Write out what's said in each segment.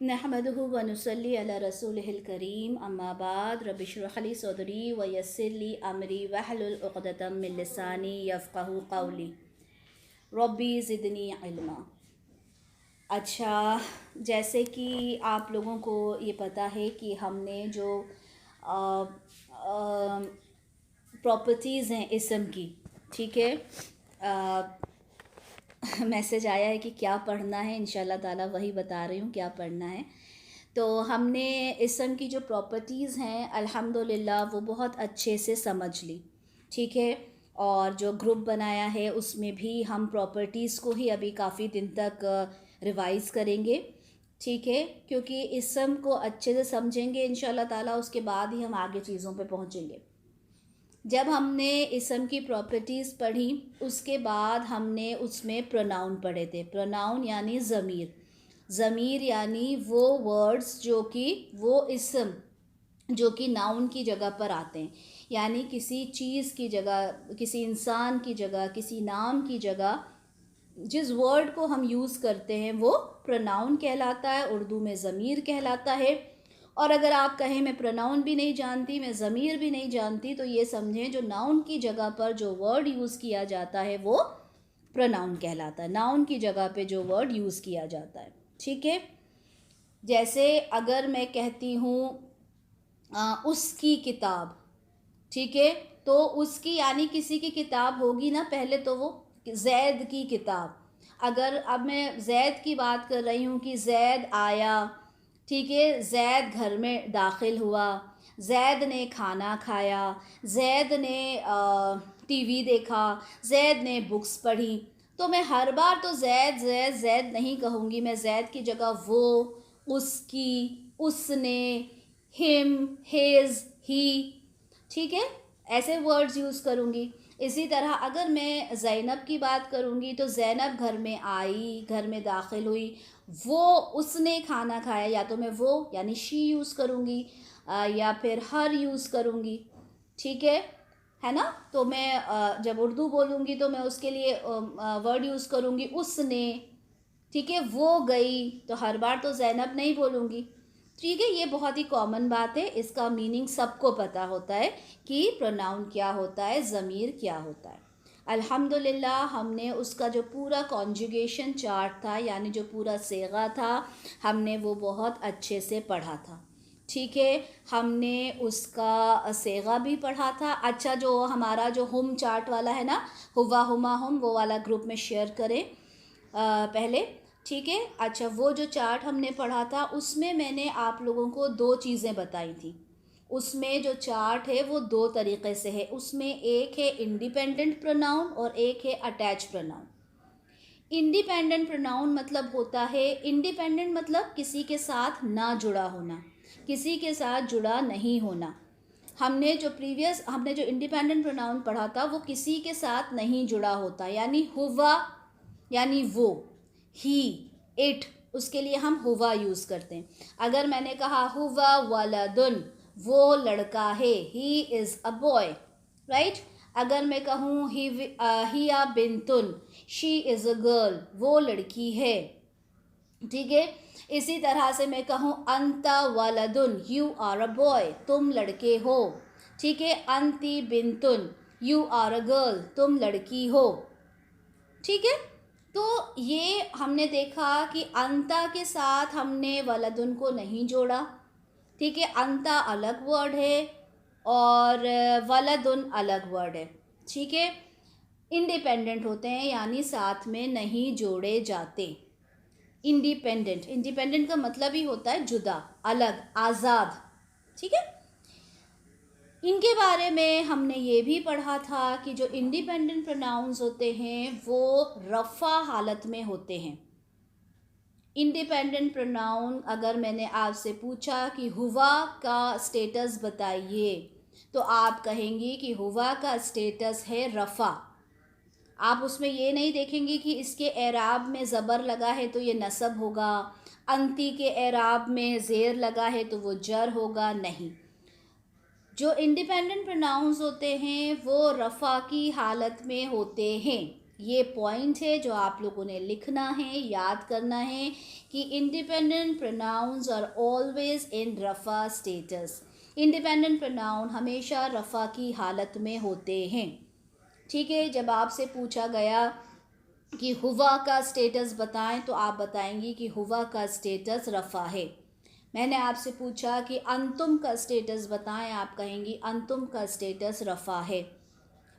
नहमदुहु व नुसल्ली अला रसूलिहिल करीम अम्मा बाद रब्बि इश्रह ली सदरी व यस्सिर ली अमरी वहलुल उक़दतम मिन लिसानी यफ़क़हू क़ौली रब्बी ज़िदनी इल्मा। अच्छा, जैसे कि आप लोगों को ये पता है कि हमने जो प्रॉपर्टीज़ हैं इसम की, ठीक है, मैसेज आया है कि क्या पढ़ना है, इंशाल्लाह ताला वही बता रही हूँ क्या पढ़ना है। तो हमने इसम की जो प्रॉपर्टीज़ हैं अल्हम्दुलिल्लाह वो बहुत अच्छे से समझ ली, ठीक है। और जो ग्रुप बनाया है उसमें भी हम प्रॉपर्टीज़ को ही अभी काफ़ी दिन तक रिवाइज़ करेंगे, ठीक है, क्योंकि इसम को अच्छे से समझेंगे इंशाल्लाह ताला, उसके बाद ही हम आगे चीज़ों पे पहुँचेंगे। जब हमने इसम की प्रॉपर्टीज़ पढ़ी उसके बाद हमने उसमें प्रोनाउन पढ़े थे। प्रोनाउन यानी ज़मीर, ज़मीर यानी वो वर्ड्स जो कि वो इसम जो कि नाउन की जगह पर आते हैं, यानी किसी चीज़ की जगह, किसी इंसान की जगह, किसी नाम की जगह जिस वर्ड को हम यूज़ करते हैं वो प्रोनाउन कहलाता है, उर्दू में ज़मीर कहलाता है। और अगर आप कहें मैं प्रोनाउन भी नहीं जानती, मैं ज़मीर भी नहीं जानती, तो ये समझें जो नाउन की जगह पर जो वर्ड यूज़ किया जाता है वो प्रोनाउन कहलाता है, नाउन की जगह पे जो वर्ड यूज़ किया जाता है, ठीक है। जैसे अगर मैं कहती हूँ उसकी किताब, ठीक है, तो उसकी यानी किसी की किताब होगी ना, पहले तो वो ज़ैद की किताब। अगर अब मैं ज़ैद की बात कर रही हूँ कि ज़ैद आया, ठीक है, ज़ैद घर में दाखिल हुआ, ज़ैद ने खाना खाया, ज़ैद ने टीवी देखा, ज़ैद ने बुक्स पढ़ी, तो मैं हर बार तो ज़ैद ज़ैद ज़ैद नहीं कहूँगी। मैं ज़ैद की जगह वो, उसकी, उसने, हिम, हिज, ही, ठीक है, ऐसे वर्ड्स यूज़ करूँगी। इसी तरह अगर मैं ज़ैनब की बात करूँगी तो ज़ैनब घर में आई, घर में दाखिल हुई, वो, उसने खाना खाया, या तो मैं वो यानी शी यूज़ करूँगी या फिर हर यूज़ करूँगी, ठीक है ना। तो मैं जब उर्दू बोलूँगी तो मैं उसके लिए वर्ड यूज़ करूँगी उसने, ठीक है। वो गई तो हर बार तो ज़ैनब नहीं बोलूँगी, ठीक है। ये बहुत ही कॉमन बात है, इसका मीनिंग सबको पता होता है कि प्रोनाउन क्या होता है, ज़मीर क्या होता है। अल्हम्दुलिल्लाह हमने उसका जो पूरा कॉन्जुगेशन चार्ट था, यानी जो पूरा सेगा था, हमने वो बहुत अच्छे से पढ़ा था, ठीक है। हमने उसका सेगा भी पढ़ा था। अच्छा, जो हमारा जो हुम चार्ट वाला है ना, हुवा हुमा हुम, वो वाला ग्रुप में शेयर करें पहले, ठीक है। अच्छा, वो जो चार्ट हमने पढ़ा था उसमें मैंने आप लोगों को दो चीज़ें बताई थी। उसमें जो चार्ट है वो दो तरीक़े से है, उसमें एक है इंडिपेंडेंट प्रोनाउन और एक है अटैच प्रोनाउन। इंडिपेंडेंट प्रोनाउन मतलब होता है, इंडिपेंडेंट मतलब किसी के साथ ना जुड़ा होना, किसी के साथ जुड़ा नहीं होना। हमने जो इंडिपेंडेंट प्रोनाउन पढ़ा था वो किसी के साथ नहीं जुड़ा होता, यानी हुवा यानी वो, ही, इट, उसके लिए हम हुवा यूज़ करते हैं। अगर मैंने कहा हुवा वलदुन, वो लड़का है, he is a boy, right. अगर मैं कहूँ हिया बिंतुन, शी इज़ अ गर्ल, वो लड़की है, ठीक है। इसी तरह से मैं कहूँ अंता वलदुन, यू आर अ बॉय, तुम लड़के हो, ठीक है। अंती बिंतुन, यू आर अ गर्ल, तुम लड़की हो, ठीक है। तो ये हमने देखा कि अंता के साथ हमने वलदुन को नहीं जोड़ा, ठीक है। अंता अलग वर्ड है और वलदुन अलग वर्ड है, ठीक है। इंडिपेंडेंट होते हैं यानी साथ में नहीं जोड़े जाते। इंडिपेंडेंट, इंडिपेंडेंट का मतलब ही होता है जुदा, अलग, आज़ाद, ठीक है। इनके बारे में हमने ये भी पढ़ा था कि जो इंडिपेंडेंट प्रोनाउंस होते हैं वो रफ़ा हालत में होते हैं। इंडिपेंडेंट प्रोनाउन, अगर मैंने आपसे पूछा कि हुआ का स्टेटस बताइए, तो आप कहेंगी कि हुआ का स्टेटस है रफ़ा। आप उसमें ये नहीं देखेंगे कि इसके एराब में ज़बर लगा है तो ये नसब होगा, अंती के एराब में ज़ेर लगा है तो वो जर होगा, नहीं। जो इंडिपेंडेंट प्रोनाउंस होते हैं वो रफ़ा की हालत में होते हैं, ये पॉइंट है जो आप लोगों ने लिखना है, याद करना है कि independent pronouns are always in रफ़ा स्टेटस। इंडिपेंडेंट प्रोनाउन हमेशा रफ़ा की हालत में होते हैं। ठीक है, जब आपसे पूछा गया कि हुआ का स्टेटस बताएं तो आप बताएंगी कि हुआ का स्टेटस रफ़ा है। मैंने आपसे पूछा कि अंतुम का स्टेटस बताएं, आप कहेंगी अंतुम का स्टेटस रफ़ा है।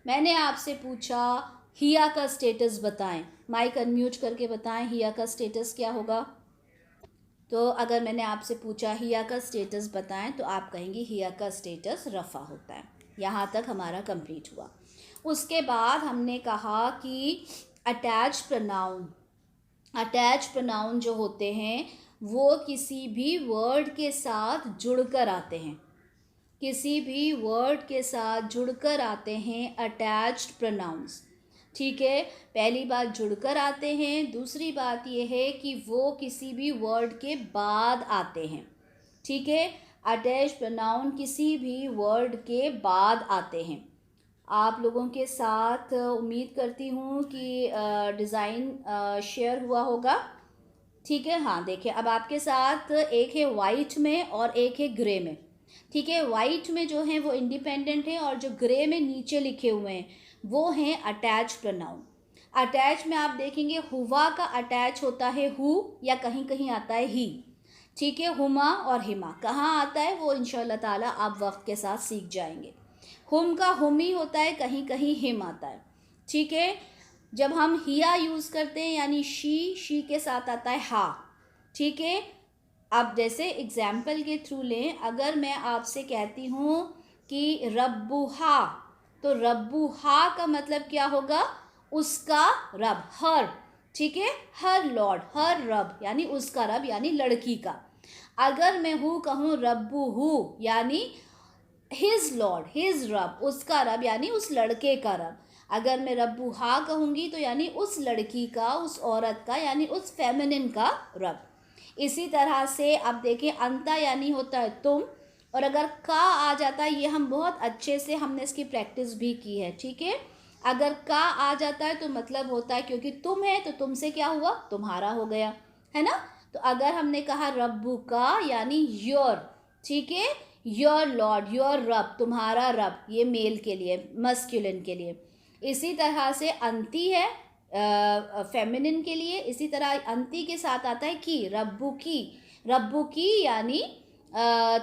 मैंने आपसे पूछा हिया का स्टेटस बताएं, माइक अनम्यूट करके बताएं हिया का स्टेटस क्या होगा। तो अगर मैंने आपसे पूछा हिया का स्टेटस बताएं तो आप कहेंगी हिया का स्टेटस रफ़ा होता है। यहाँ तक हमारा कंप्लीट हुआ। उसके बाद हमने कहा कि अटैच प्रोनाउन जो होते हैं वो किसी भी वर्ड के साथ जुड़कर आते हैं, किसी भी वर्ड के साथ जुड़कर आते हैं अटैच्ड प्रोनाउंस। ठीक है, पहली बात जुड़कर आते हैं, दूसरी बात ये है कि वो किसी भी वर्ड के बाद आते हैं। ठीक है, अटैच्ड प्रोनाउन किसी भी वर्ड के बाद आते हैं। आप लोगों के साथ उम्मीद करती हूँ कि डिज़ाइन शेयर हुआ होगा। ठीक है, हाँ देखिए, अब आपके साथ एक है वाइट में और एक है ग्रे में। ठीक है, वाइट में जो है वो इंडिपेंडेंट है और जो ग्रे में नीचे लिखे हुए हैं वो हैं अटैच प्रोनाउन। अटैच में आप देखेंगे हुआ का अटैच होता है हु या कहीं कहीं आता है ही। ठीक है, हुमा और हिमा कहाँ आता है वो इंशाल्लाह ताला आप वक्त के साथ सीख जाएंगे। हुम का हुम ही होता है, कहीं कहीं हिम आता है। ठीक है, जब हम हिया यूज़ करते हैं यानी शी के साथ आता है हा। ठीक है, अब जैसे एग्जाम्पल के थ्रू लें, अगर मैं आपसे कहती हूँ कि रब्बुहा, तो रब्बुहा का मतलब क्या होगा, उसका रब, हर। ठीक है, हर लॉर्ड, हर रब यानी उसका रब यानी लड़की का। अगर मैं हूँ कहूँ रब्बुहु यानी हिज लॉर्ड, हिज रब, उसका रब यानी उस लड़के का रब। अगर मैं रब्बुहा कहूँगी तो यानी उस लड़की का, उस औरत का यानी उस फेमिनिन का रब। इसी तरह से अब देखिए अंता यानी होता है तुम, और अगर का आ जाता है, ये हम बहुत अच्छे से हमने इसकी प्रैक्टिस भी की है। ठीक है, अगर का आ जाता है तो मतलब होता है क्योंकि तुम है तो तुमसे क्या हुआ, तुम्हारा हो गया, है ना। तो अगर हमने कहा रब्बु का यानी योर, ठीक है, योर लॉर्ड, योर रब, तुम्हारा रब, ये मेल के लिए, मस्कुलिन के लिए। इसी तरह से अंती है फेमिनिन के लिए। इसी तरह अंती के साथ आता है की, रब्बु की यानी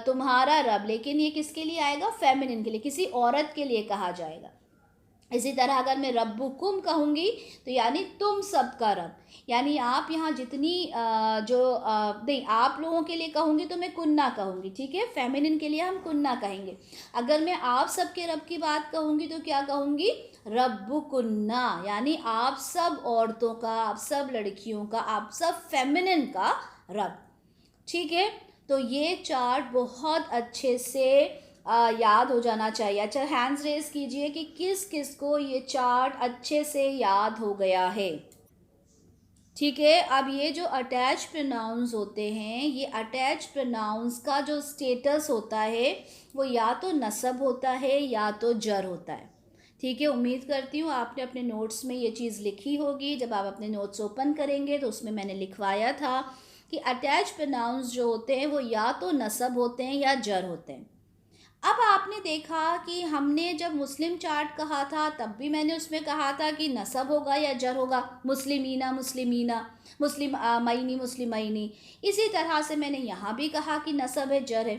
तुम्हारा रब, लेकिन ये किसके लिए आएगा, फेमिनिन के लिए, किसी औरत के लिए कहा जाएगा। इसी तरह अगर मैं रब्बुकुम कहूँगी तो यानी तुम सबका रब, यानी आप यहाँ जितनी नहीं, आप लोगों के लिए कहूँगी तो मैं कुन्ना कहूँगी। ठीक है, फेमिनिन के लिए हम कुन्ना कहेंगे। अगर मैं आप सबके रब की बात कहूँगी तो क्या कहूँगी, रब्बुकुन्ना, यानी आप सब औरतों का, आप सब लड़कियों का, आप सब फेमिनिन का रब। ठीक है, तो ये चार्ट बहुत अच्छे से याद हो जाना चाहिए। अच्छा, हैंड्स रेज कीजिए कि किस किस को ये चार्ट अच्छे से याद हो गया है। ठीक है, अब ये जो अटैच प्रोनाउंस होते हैं, ये अटैच प्रोनाउंस का जो स्टेटस होता है वो या तो नसब होता है या तो जर होता है। ठीक है, उम्मीद करती हूँ आपने अपने नोट्स में ये चीज़ लिखी होगी। जब आप अपने नोट्स ओपन करेंगे तो उसमें मैंने लिखवाया था कि अटैच प्रोनाउंस जो होते हैं वो या तो नसब होते हैं या जर होते हैं। अब आपने देखा कि हमने जब मुस्लिम चार्ट कहा था तब भी मैंने उसमें कहा था कि नसब होगा या जर होगा, मुस्लिमीना मुस्लिमीना, मुस्लिम मईनी मुस्लिमैनी। इसी तरह से मैंने यहाँ भी कहा कि नसब है जर है।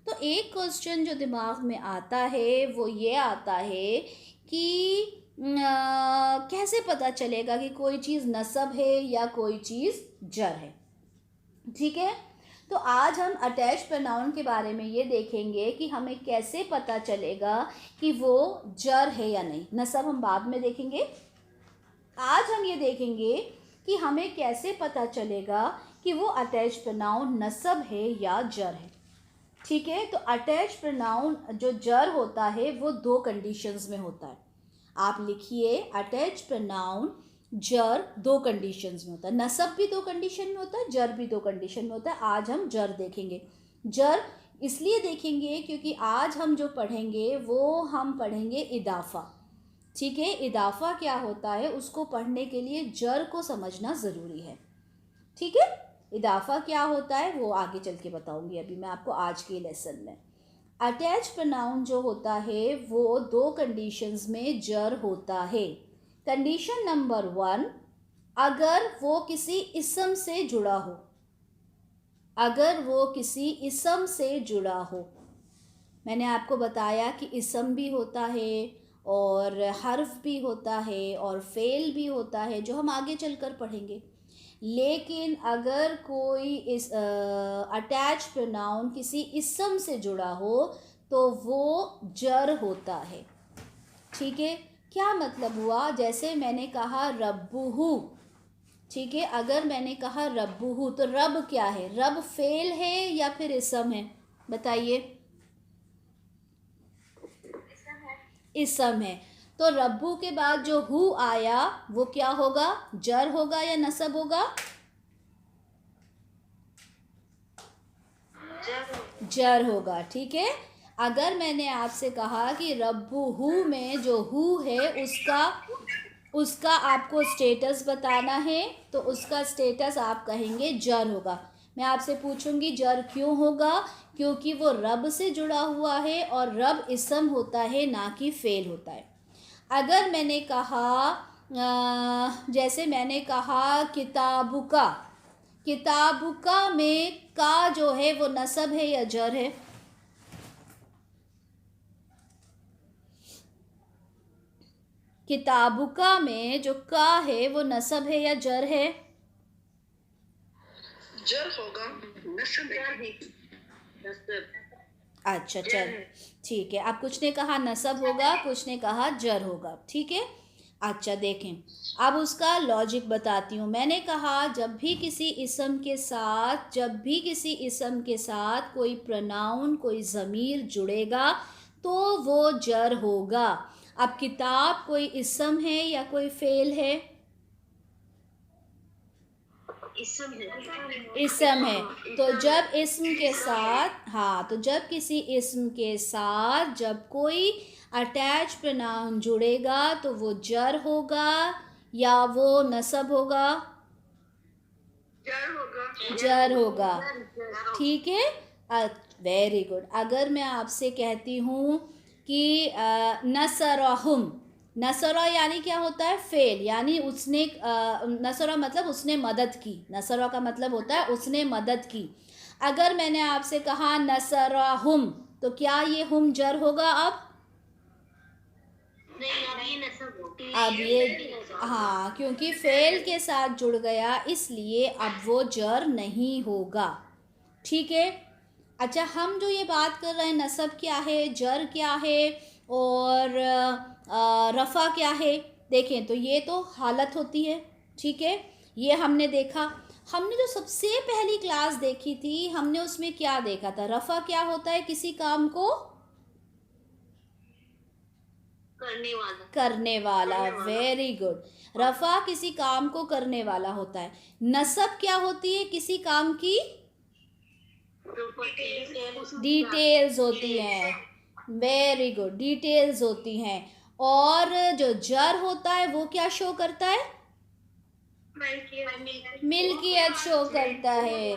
तो एक क्वेश्चन जो दिमाग में आता है वो ये आता है कि कैसे पता चलेगा कि कोई चीज़ नसब है या कोई चीज़ जर है। ठीक है, तो आज हम अटैच प्रोनाउन के बारे में ये देखेंगे कि हमें कैसे पता चलेगा कि वो जर है या नहीं। नसब हम बाद में देखेंगे। आज हम ये देखेंगे कि हमें कैसे पता चलेगा कि वो अटैच प्रोनाउन नसब है या जर है। ठीक है, तो अटैच प्रोनाउन जो जर होता है वो दो कंडीशंस में होता है। आप लिखिए, अटैच प्रोनाउन जर दो कंडीशंस में होता है। नसब भी दो कंडीशन में होता है, जर भी दो कंडीशन में होता है। आज हम जर देखेंगे। जर इसलिए देखेंगे क्योंकि आज हम जो पढ़ेंगे वो हम पढ़ेंगे इदाफ़ा। ठीक है, इदाफा क्या होता है उसको पढ़ने के लिए जर को समझना ज़रूरी है। ठीक है, इदाफा क्या होता है वो आगे चल के बताऊंगी अभी मैं आपको आज के लेसन में। अटैच प्रोनाउन जो होता है वो दो कंडीशंस में जर होता है। कंडीशन नंबर 1, अगर वो किसी इसम से जुड़ा हो, अगर वो किसी इसम से जुड़ा हो। मैंने आपको बताया कि इसम भी होता है और हर्फ भी होता है और फेल भी होता है, जो हम आगे चलकर पढ़ेंगे। लेकिन अगर कोई इस अटैच प्रोनाउन किसी इसम से जुड़ा हो तो वो जर होता है। ठीक है, क्या मतलब हुआ? जैसे मैंने कहा रब्बुहु, ठीक है, अगर मैंने कहा रब्बुहु तो रब क्या है? रब फेल है या फिर इसम है? बताइए। इसम है। तो रब्बू के बाद जो हु आया वो क्या होगा? जर होगा या नसब होगा? जर होगा। ठीक है, अगर मैंने आपसे कहा कि रब्बू हु में जो हु है उसका आपको स्टेटस बताना है तो उसका स्टेटस आप कहेंगे जर होगा। मैं आपसे पूछूंगी जर क्यों होगा? क्योंकि वो रब से जुड़ा हुआ है और रब इसम होता है ना कि फेल होता है। अगर मैंने कहा जैसे मैंने कहा किताबुका, किताबुका में का जो है वो नसब है या जर है? किताबुका में जो का है वो नसब है या जर है? जर होगा। नसब है। अच्छा चल ठीक है, अब कुछ ने कहा नसब होगा, कुछ ने कहा जर होगा। ठीक है, अच्छा देखें, अब उसका लॉजिक बताती हूँ। मैंने कहा जब भी किसी इसम के साथ कोई प्रोनाउन कोई ज़मीर जुड़ेगा तो वो जर होगा। अब किताब कोई इसम है या कोई फेल है? इसम है। तो जब इस्म के साथ, हाँ, तो जब किसी इस्म के साथ जब कोई अटैच प्रोनाउन जुड़ेगा तो वो जर होगा या वो नसब होगा? जर होगा। ठीक है, वेरी गुड। अगर मैं आपसे कहती हूँ कि नसरहुम, नसरा यानी क्या होता है? फेल, यानी उसने नसरा मतलब उसने मदद की, नसरा का मतलब होता है उसने मदद की। अगर मैंने आपसे कहा नसरहुम तो क्या ये हुम जर होगा? अब ये हाँ, क्योंकि फेल के साथ जुड़ गया इसलिए अब वो जर नहीं होगा। ठीक है, अच्छा, हम जो ये बात कर रहे हैं नसब क्या है, जर क्या है और रफ़ा क्या है, देखें तो ये तो हालत होती है। ठीक है, ये हमने देखा। हमने जो सबसे पहली क्लास देखी थी हमने उसमें क्या देखा था? रफ़ा क्या होता है? किसी काम को करने वाला। Very good. रफ़ा किसी काम को करने वाला होता है। नसब क्या होती है? किसी काम की डिटेल्स होती हैं। वेरी गुड, डिटेल्स होती हैं। और जो जर होता है वो क्या शो करता है? मिल्कियत शो करता है,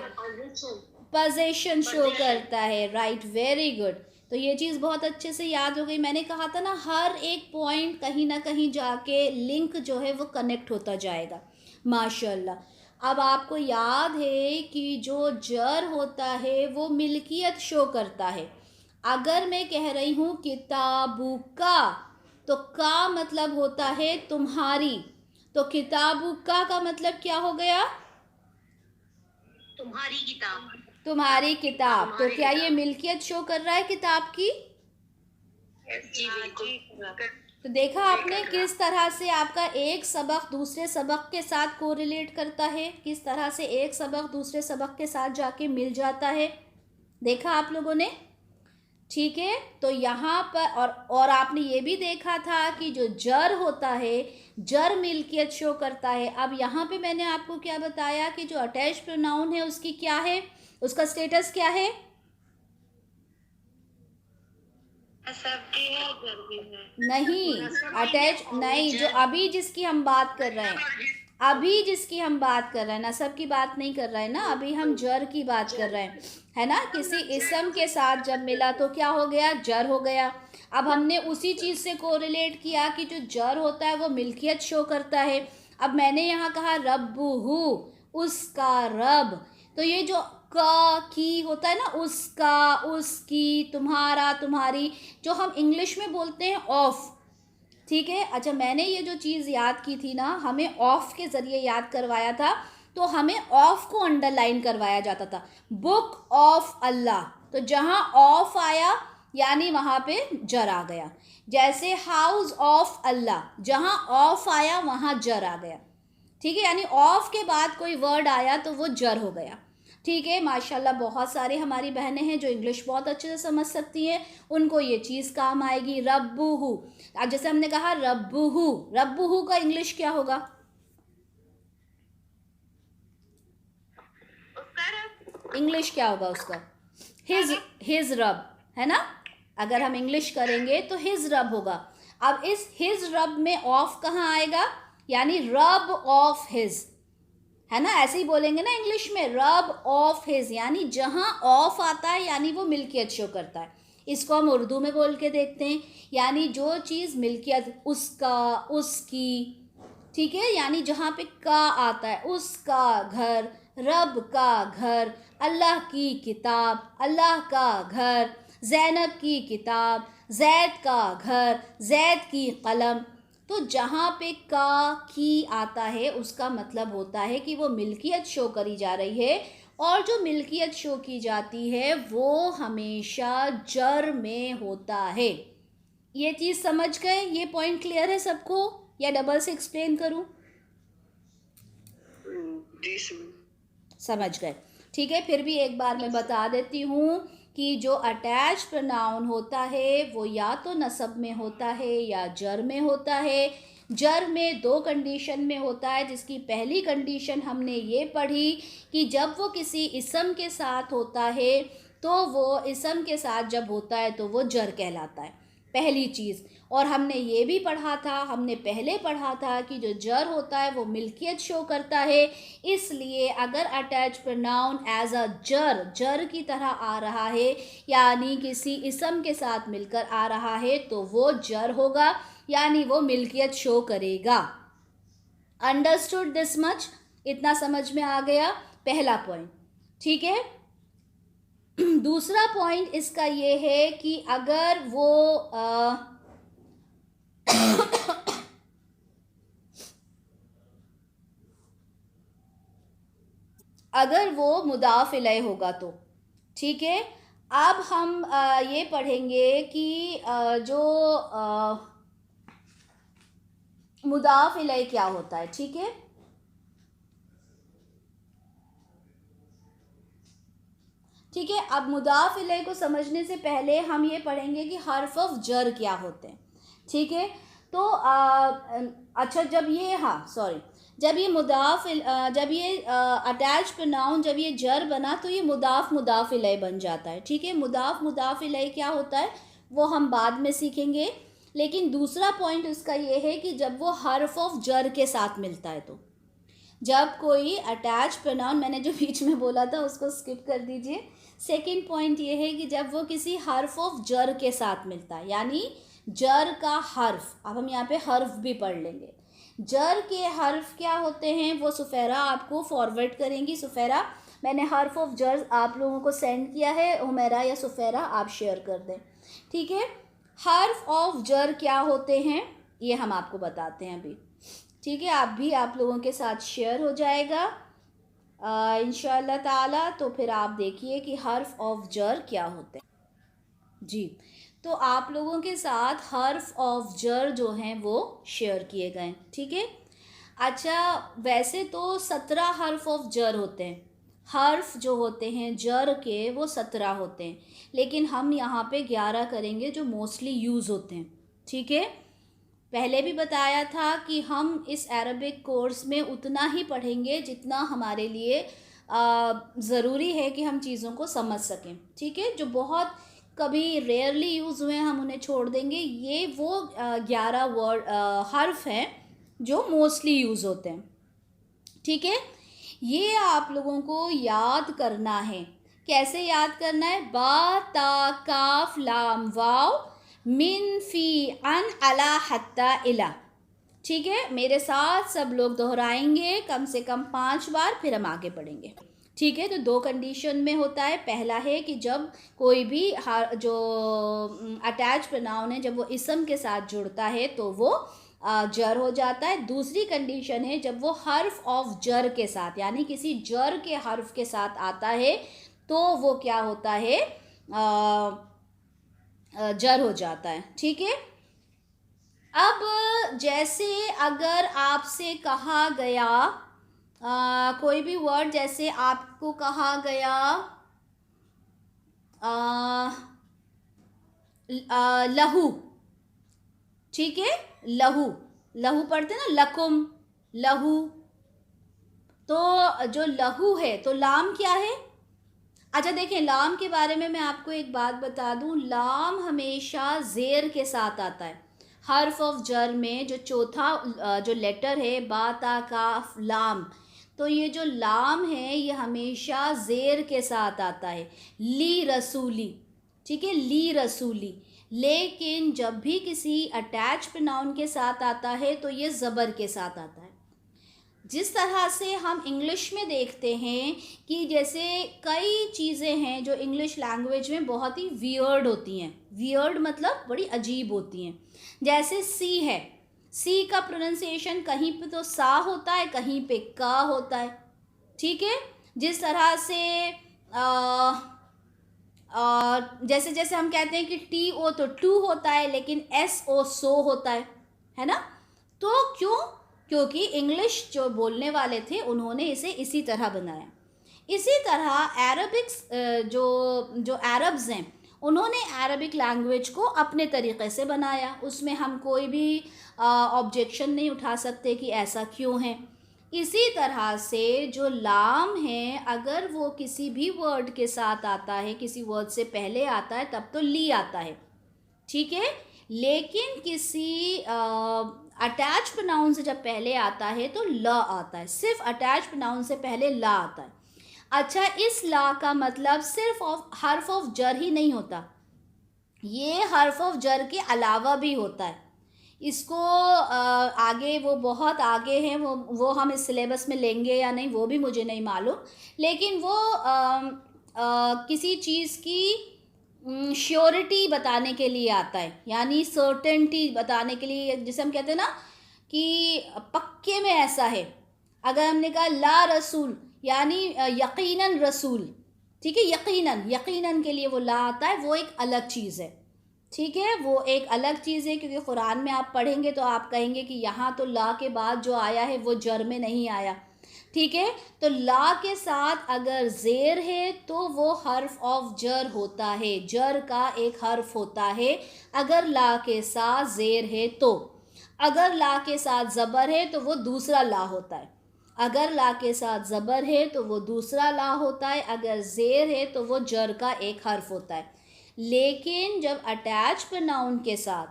पोजीशन शो करता है। Right, very good. तो ये चीज़ बहुत अच्छे से याद हो गई। मैंने कहा था ना हर एक पॉइंट कहीं ना कहीं जाके लिंक जो है वो कनेक्ट होता जाएगा। माशाल्लाह। अब आपको याद है कि जो जर होता है वो मिल्कियत शो करता है। अगर मैं कह रही हूँ किताबु का, तो का मतलब होता है तुम्हारी। तो किताबु का मतलब क्या हो गया? तुम्हारी किताब। तुम्हारी किताब। तो क्या ये मिल्कियत शो कर रहा है किताब की? तो देखा आपने किस तरह से आपका एक सबक दूसरे सबक के साथ कोरिलेट करता है, किस तरह से एक सबक दूसरे सबक के साथ जाके मिल जाता है। देखा आप लोगों ने? ठीक है, तो यहाँ पर और आपने ये भी देखा था कि जो जर होता है, जर मिल्कियत शो करता है। अब यहाँ पे मैंने आपको क्या बताया कि जो अटैच प्रोनाउन है उसकी क्या है, उसका स्टेटस क्या है? सबकी है, जर भी है। नहीं, अटैच नहीं, जो अभी जिसकी हम बात कर रहे हैं, अभी जिसकी हम बात कर रहे हैं, नसब की बात नहीं कर रहे हैं ना, अभी हम जर की बात कर रहे हैं, है ना। किसी इसम के साथ जब मिला तो क्या हो गया, जर हो गया। अब हमने उसी चीज़ से कोरिलेट किया कि जो जर होता है वो मिल्कियत शो करता है। अब मैंने यहाँ कहा रब्बुहु, उसका रब, तो ये जो का की होता है ना, उसका, उसकी, तुम्हारा, तुम्हारी, जो हम इंग्लिश में बोलते हैं ऑफ, ठीक है। अच्छा, मैंने ये जो चीज़ याद की थी ना, हमें ऑफ के ज़रिए याद करवाया था, तो हमें ऑफ को अंडरलाइन करवाया जाता था, बुक ऑफ अल्लाह, तो जहाँ ऑफ आया यानी वहाँ पे जर आ गया। जैसे हाउस ऑफ अल्लाह, जहाँ ऑफ आया वहाँ जर आ गया, ठीक है। यानी ऑफ के बाद कोई वर्ड आया तो वो जर हो गया, ठीक है। माशाल्लाह बहुत सारे हमारी बहनें हैं जो इंग्लिश बहुत अच्छे से समझ सकती हैं, उनको ये चीज़ काम आएगी। रब्बुहु, अब जैसे हमने कहा रब्बुहु, रब्बुहु का इंग्लिश क्या होगा? इंग्लिश क्या होगा उसका? हिज रब, है ना। अगर हम इंग्लिश करेंगे तो हिज रब होगा। अब इस हिज रब में ऑफ कहाँ आएगा, यानी रब ऑफ हिज, है ना। ऐसे ही बोलेंगे ना इंग्लिश में, रब ऑफ हिज, यानी जहाँ ऑफ आता है यानी वो मिल्कियत शो करता है। इसको हम उर्दू में बोल के देखते हैं, यानी जो चीज़ मिल्कियत, उसका, उसकी, ठीक है। यानी जहाँ पे का आता है, उसका घर, रब का घर, अल्लाह की किताब, अल्लाह का घर, ज़ैनब की किताब, जैद का घर, जैद की कलम, तो जहाँ पे का की आता है उसका मतलब होता है कि वो मिल्कियत शो करी जा रही है, और जो मिल्कियत शो की जाती है वो हमेशा जर में होता है। ये चीज़ समझ गए? ये पॉइंट क्लियर है सबको या डबल से एक्सप्लेन करूं? समझ गए, ठीक है। फिर भी एक बार मैं बता देती हूँ कि जो अटैच प्रोनाउन होता है वो या तो नसब में होता है या जर में होता है। जर में दो कंडीशन में होता है, जिसकी पहली कंडीशन हमने ये पढ़ी कि जब वो किसी इसम के साथ होता है, तो वो इसम के साथ जब होता है तो वो जर कहलाता है, पहली चीज़। और हमने ये भी पढ़ा था, हमने पहले पढ़ा था कि जो जर होता है वो मिल्कियत शो करता है, इसलिए अगर अटैच प्रोनाउन एज अ जर, जर की तरह आ रहा है, यानी किसी इसम के साथ मिलकर आ रहा है, तो वो जर होगा, यानी वो मिल्कियत शो करेगा। Understood this much? इतना समझ में आ गया पहला पॉइंट, ठीक है। दूसरा पॉइंट इसका ये है कि अगर वो अगर वो मुदाफ इलैह होगा तो, ठीक है। अब हम ये पढ़ेंगे कि जो मुदाफ इलैह क्या होता है, ठीक है। ठीक है, अब मुदाफ इलैह को समझने से पहले हम ये पढ़ेंगे कि हर्फ ऑफ जर क्या होते हैं, ठीक है। तो अच्छा, जब ये, हाँ सॉरी, जब ये जब ये अटैच प्रोनाउन, जब ये जर बना तो ये मुदाफ इलैह बन जाता है, ठीक है। मुदाफ इलैह क्या होता है वो हम बाद में सीखेंगे, लेकिन दूसरा पॉइंट उसका ये है कि जब वो हर्फ ऑफ जर के साथ मिलता है, तो जब कोई अटैच प्रोनाउन, मैंने जो बीच में बोला था उसको स्किप कर दीजिए। सेकंड पॉइंट ये है कि जब वो किसी हर्फ ऑफ जर के साथ मिलता है, यानी जर का हर्फ, अब हम यहाँ पे हर्फ भी पढ़ लेंगे। जर के हर्फ क्या होते हैं वो सुफेरा आपको फॉरवर्ड करेंगी। सुफेरा, मैंने हर्फ ऑफ जर आप लोगों को सेंड किया है, हुमैरा या सुफेरा आप शेयर कर दें, ठीक है। हर्फ ऑफ जर क्या होते हैं ये हम आपको बताते हैं अभी, ठीक है। आप लोगों के साथ शेयर हो जाएगा इंशाअल्लाह ताला। तो फिर आप देखिए कि हर्फ ऑफ जर क्या होते हैं जी। तो आप लोगों के साथ हर्फ ऑफ जर जो हैं वो शेयर किए गए, ठीक है। अच्छा, वैसे तो 17 हर्फ ऑफ जर होते हैं, हर्फ जो होते हैं जर के वो 17 होते हैं, लेकिन हम यहाँ पे 11 करेंगे जो मोस्टली यूज़ होते हैं, ठीक है। पहले भी बताया था कि हम इस अरबिक कोर्स में उतना ही पढ़ेंगे जितना हमारे लिए ज़रूरी है कि हम चीज़ों को समझ सकें, ठीक है। जो बहुत कभी रेयरली यूज़ हुए हैं, हम उन्हें छोड़ देंगे। ये वो 11 वर्ड हर्फ हैं जो मोस्टली यूज़ होते हैं, ठीक है। ये आप लोगों को याद करना है। कैसे याद करना है? बा ता काफ लाम वाव मिन फी अन अला हत्ता इला, ठीक है। मेरे साथ सब लोग दोहराएंगे कम से कम 5 बार, फिर हम आगे बढ़ेंगे, ठीक है। तो 2 कंडीशन में होता है। पहला है कि जब कोई भी जो अटैच प्रोनाउन है जब वो इसम के साथ जुड़ता है तो वो जर हो जाता है। दूसरी कंडीशन है जब वो हर्फ ऑफ जर के साथ, यानी किसी जर के हर्फ के साथ आता है तो वो क्या होता है? जर हो जाता है, ठीक है। अब जैसे अगर आपसे कहा गया कोई भी वर्ड, जैसे आपको कहा गया लहू, ठीक है। लहू, लहू पढ़ते ना, लकुम, लहू। तो जो लहू है तो लाम क्या है? अच्छा देखें, लाम के बारे में मैं आपको एक बात बता दूं, लाम हमेशा ज़ेर के साथ आता है। हर्फ ऑफ जर में जो चौथा जो लेटर है, बा ता काफ लाम, तो ये जो लाम है ये हमेशा ज़ेर के साथ आता है। ली रसूली, ठीक है, ली रसूली। लेकिन जब भी किसी अटैच प्रोनाउन के साथ आता है तो ये ज़बर के साथ आता है। जिस तरह से हम इंग्लिश में देखते हैं कि जैसे कई चीज़ें हैं जो इंग्लिश लैंग्वेज में बहुत ही वियर्ड होती हैं, वियर्ड मतलब बड़ी अजीब होती हैं। जैसे सी है, सी का प्रोनाउंसिएशन कहीं पे तो सा होता है, कहीं पे का होता है, ठीक है। जिस तरह से जैसे जैसे हम कहते हैं कि टी ओ तो टू होता है, लेकिन एस ओ सो होता है ना। तो क्यों? क्योंकि इंग्लिश जो बोलने वाले थे उन्होंने इसे इसी तरह बनाया। इसी तरह अरबिक्स जो अरब्स हैं उन्होंने अरबिक लैंग्वेज को अपने तरीक़े से बनाया। उसमें हम कोई भी ऑब्जेक्शन नहीं उठा सकते कि ऐसा क्यों है। इसी तरह से जो लाम है, अगर वो किसी भी वर्ड के साथ आता है, किसी वर्ड से पहले आता है, तब तो ली आता है, ठीक है। लेकिन किसी अटैच प्रोनाउन से जब पहले आता है तो ल आता है। सिर्फ अटैच प्रोनाउन से पहले ला आता है। अच्छा, इस ला का मतलब सिर्फ हर्फ ऑफ जर ही नहीं होता, ये हर्फ ऑफ जर के अलावा भी होता है। इसको आगे वो बहुत आगे हैं, वो हम इस सिलेबस में लेंगे या नहीं वो भी मुझे नहीं मालूम, लेकिन वो किसी चीज़ की श्योरिटी बताने के लिए आता है, यानी सर्टेनिटी बताने के लिए, जिसे हम कहते हैं ना कि पक्के में ऐसा है। अगर हमने कहा ला रसूल यानी यकीनन रसूल, ठीक है, यकीनन, यकीनन के लिए वो ला आता है, वो एक अलग चीज़ है, ठीक है, वो एक अलग चीज़ है। क्योंकि कुरान में आप पढ़ेंगे तो आप कहेंगे कि यहाँ तो ला के बाद जो आया है वो जर में नहीं आया, ठीक है। तो ला के साथ अगर ज़ेर है तो वो हर्फ ऑफ जर होता है, जर का एक हर्फ होता है अगर ला के साथ ज़ेर है तो। अगर ला के साथ ज़बर है तो वो दूसरा ला होता है, अगर ला के साथ ज़बर है तो वो दूसरा ला होता है, अगर ज़ेर है तो वो जर का एक हर्फ होता है। लेकिन जब अटैच प्रोनाउन के साथ,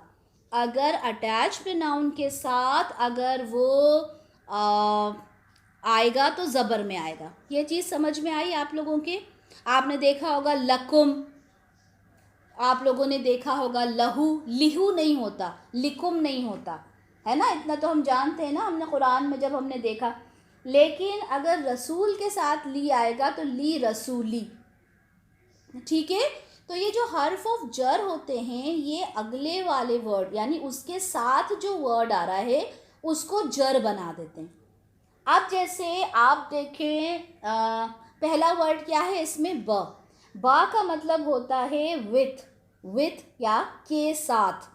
अगर अटैच प्रोनाउन के साथ अगर वो आएगा तो ज़बर में आएगा। ये चीज़ समझ में आई आप लोगों के? आपने देखा होगा लकुम, आप लोगों ने देखा होगा लहू, लिहू नहीं होता, लिकुम नहीं होता, है ना। इतना तो हम जानते हैं ना, हमने कुरान में जब हमने देखा। लेकिन अगर रसूल के साथ ली आएगा तो ली रसूली, ठीक है। तो ये जो हर्फ ऑफ जर होते हैं ये अगले वाले वर्ड यानी उसके साथ जो वर्ड आ रहा है उसको जर बना देते हैं। अब जैसे आप देखें पहला वर्ड क्या है इसमें? ब। बा का मतलब होता है विथ, विथ या के साथ।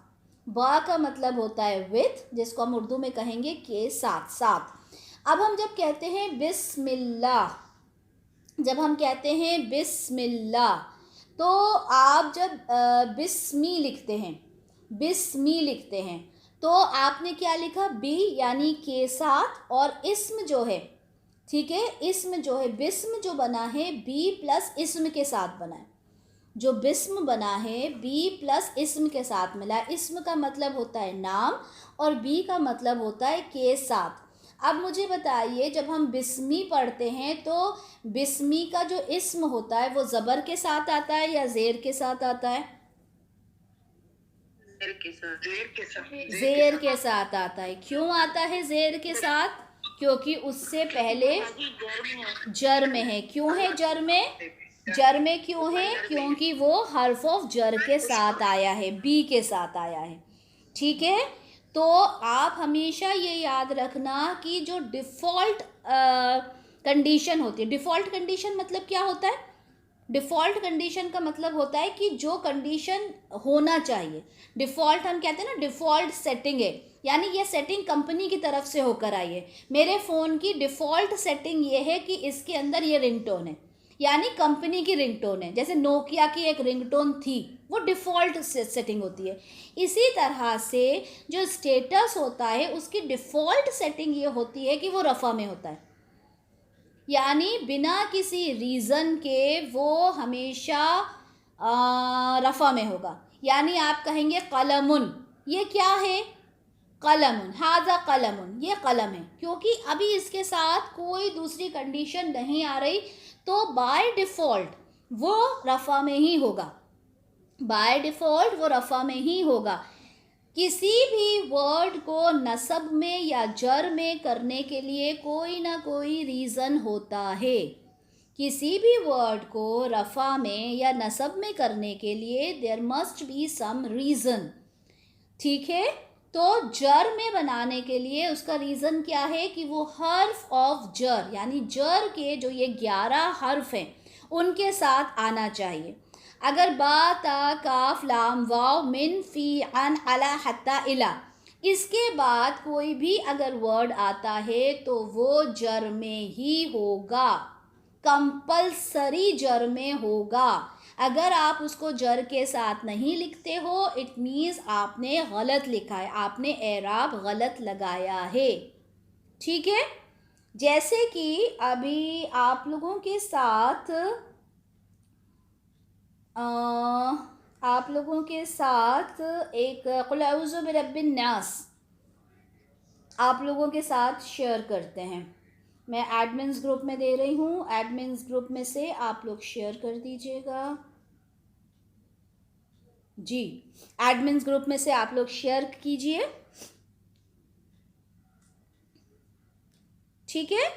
बा का मतलब होता है विथ, जिसको हम उर्दू में कहेंगे के साथ, साथ। अब हम जब कहते हैं बिस्मिल्लाह, जब हम कहते हैं बिस्मिल्लाह, तो आप जब बिस्मी लिखते हैं, बिस्मी लिखते हैं, तो आपने क्या लिखा? बी यानी के साथ, और इस्म जो है, ठीक है, इस्म जो है, बिस्म जो बना है बी प्लस इस्म के साथ बना है। जो बिस्म बना है बी प्लस इस्म के साथ मिला है। इस्म का मतलब होता है नाम और बी का मतलब होता है के साथ। अब मुझे बताइए, जब हम बिस्मी पढ़ते हैं तो बिस्मी का जो इस्म होता है वो ज़बर के साथ आता है या ज़ेर के साथ आता है? ज़ेर के साथ आता है। क्यों आता है ज़ेर के साथ? क्योंकि उससे पहले जर में है। क्यों है जर में? जर में क्यों है? क्योंकि वो हर्फ ऑफ जर के साथ आया है, बी के साथ आया है। ठीक है, तो आप हमेशा ये याद रखना कि जो डिफ़ॉल्ट कंडीशन होती है, डिफ़ॉल्ट कंडीशन मतलब क्या होता है? डिफ़ॉल्ट कंडीशन का मतलब होता है कि जो कंडीशन होना चाहिए। डिफ़ॉल्ट हम कहते हैं ना, डिफ़ॉल्ट सेटिंग है, यानी ये सेटिंग कंपनी की तरफ से होकर आई है। मेरे फ़ोन की डिफ़ॉल्ट सेटिंग ये है कि इसके अंदर ये रिंगटोन है, यानी कंपनी की रिंगटोन है। जैसे नोकिया की एक रिंगटोन थी, वो डिफ़ॉल्ट सेटिंग होती है। इसी तरह से जो स्टेटस होता है उसकी डिफ़ॉल्ट सेटिंग ये होती है कि वो रफ़ा में होता है, यानी बिना किसी रीज़न के वो हमेशा रफ़ा में होगा। यानी आप कहेंगे कलमुन, ये क्या है? कलमुन, हाजा कलमुन, ये कलम है। क्योंकि अभी इसके साथ कोई दूसरी कंडीशन नहीं आ रही, तो बाय डिफ़ॉल्ट वो रफ़ा में ही होगा। बाय डिफ़ॉल्ट वो रफ़ा में ही होगा। किसी भी वर्ड को नसब में या जर में करने के लिए कोई ना कोई रीज़न होता है। किसी भी वर्ड को रफ़ा में या नसब में करने के लिए there must be some reason. ठीक है, तो जर में बनाने के लिए उसका रीज़न क्या है कि वो हर्फ ऑफ जर, यानी जर के जो ये 11 हर्फ हैं उनके साथ आना चाहिए। अगर बा ता काफ लाम वाव मिन फ़ी अन अला हत्ता इला, इसके बाद कोई भी अगर वर्ड आता है तो वो जर में ही होगा, कंपल्सरी जर में होगा। अगर आप उसको जर के साथ नहीं लिखते हो, इट मीन्स आपने गलत लिखा है, आपने एराब गलत लगाया है। ठीक है, जैसे कि अभी आप लोगों के साथ एक कुल औज़ु बिरब्बिन नास आप लोगों के साथ शेयर करते हैं। मैं एडमिन्स ग्रुप में दे रही हूँ, एडमिन्स ग्रुप में से आप लोग शेयर कर दीजिएगा। जी, एडमिन्स ग्रुप में से आप लोग शेयर कीजिए। ठीक है,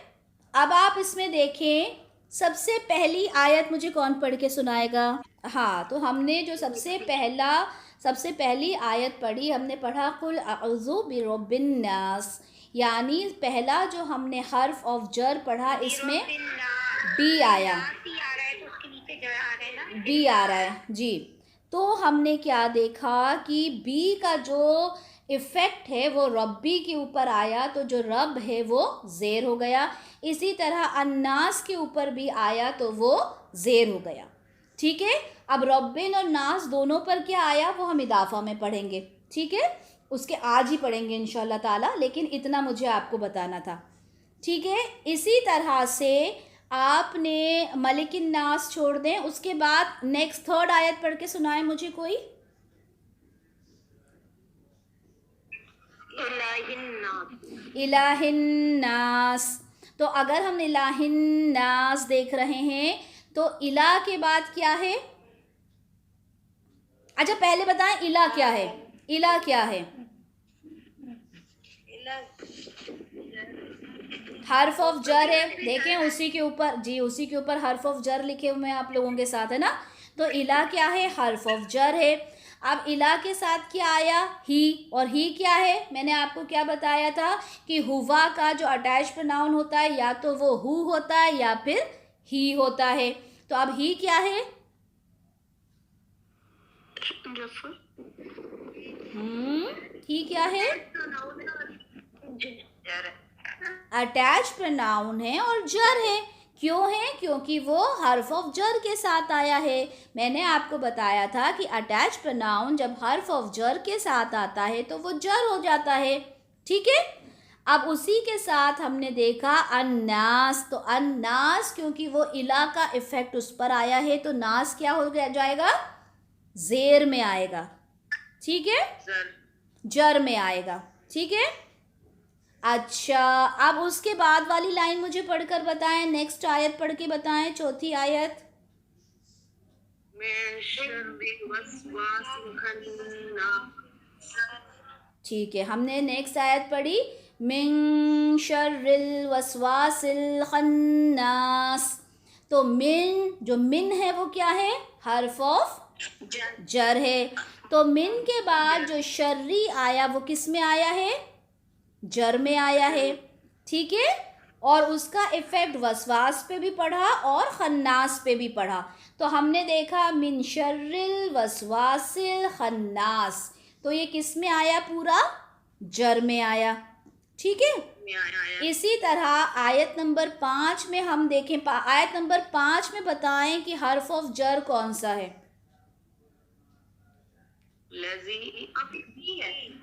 अब आप इसमें देखें, सबसे पहली आयत मुझे कौन पढ़ के सुनाएगा? हाँ, तो हमने जो सबसे पहली आयत पढ़ी, हमने पढ़ा कुल अऊज़ु बिरब्बिन नास, यानी पहला जो हमने हर्फ ऑफ जर पढ़ा, इसमें बी आया, बी आ रहा है जी। तो हमने क्या देखा कि बी का जो इफ़ेक्ट है वो रब्बी के ऊपर आया, तो जो रब है वो ज़ेर हो गया। इसी तरह अन्नास के ऊपर भी आया तो वो ज़ेर हो गया। ठीक है, अब रब्बिन और नास दोनों पर क्या आया वो हम इदाफ़ा में पढ़ेंगे। ठीक है, उसके आज ही पढ़ेंगे इंशाल्लाह ताला, लेकिन इतना मुझे आपको बताना था। ठीक है, इसी तरह से आपने मलिकिन नास छोड़ दें, उसके बाद नेक्स्ट थर्ड आयत पढ़ के सुनाए मुझे कोई। इलाहिन नास। तो अगर हम इलाहिन नास देख रहे हैं तो इला के बाद क्या है? अच्छा पहले बताएं इला क्या है? इला क्या है? हर्फ ऑफ जर है, देखें उसी के ऊपर, जी उसी के ऊपर हर्फ ऑफ जर लिखे हुए हैं आप लोगों के साथ, है ना? तो इला क्या है? हर्फ ऑफ जर है। अब इला के साथ क्या आया? ही, और ही क्या है? मैंने आपको क्या बताया था कि हुआ का जो अटैच प्रोनाउन होता है या तो वो हु होता है या फिर ही होता है। तो अब ही क्या है? ही क्या है? अटैच प्रोनाउन है और जर है। क्यों है? क्योंकि वो हर्फ ऑफ जर के साथ आया है। मैंने आपको बताया था कि अटैच प्रोनाउन जब हर्फ ऑफ जर के साथ आता है तो वो जर हो जाता है। ठीक है, अब उसी के साथ हमने देखा अन्नास, तो अन्नास क्योंकि वो इला का इफेक्ट उस पर आया है तो नास क्या हो जाएगा, जेर में आएगा, ठीक है, जर में आएगा, ठीक है। अच्छा, अब उसके बाद वाली लाइन मुझे पढ़कर बताएं, नेक्स्ट आयत पढ़ के बताएं, चौथी आयत। ठीक है, हमने नेक्स्ट आयत पढ़ी, मिन शर्रिल वसवासिल खन्नास। तो मिन, जो मिन है वो क्या है, हर्फ ऑफ जर है। तो मिन के बाद जो शर्री आया वो किस में आया है, जर में आया है, ठीक है। और उसका इफेक्ट वसवास पे भी पढ़ा और खन्नास पे भी पढ़ा। तो हमने देखा मिन शर्रिल वसवासिल खन्नास, तो ये किस में आया, पूरा जर में आया, ठीक है। इसी तरह आयत नंबर 5 में हम देखें, आयत नंबर 5 में बताएं कि हर्फ ऑफ जर कौन सा है,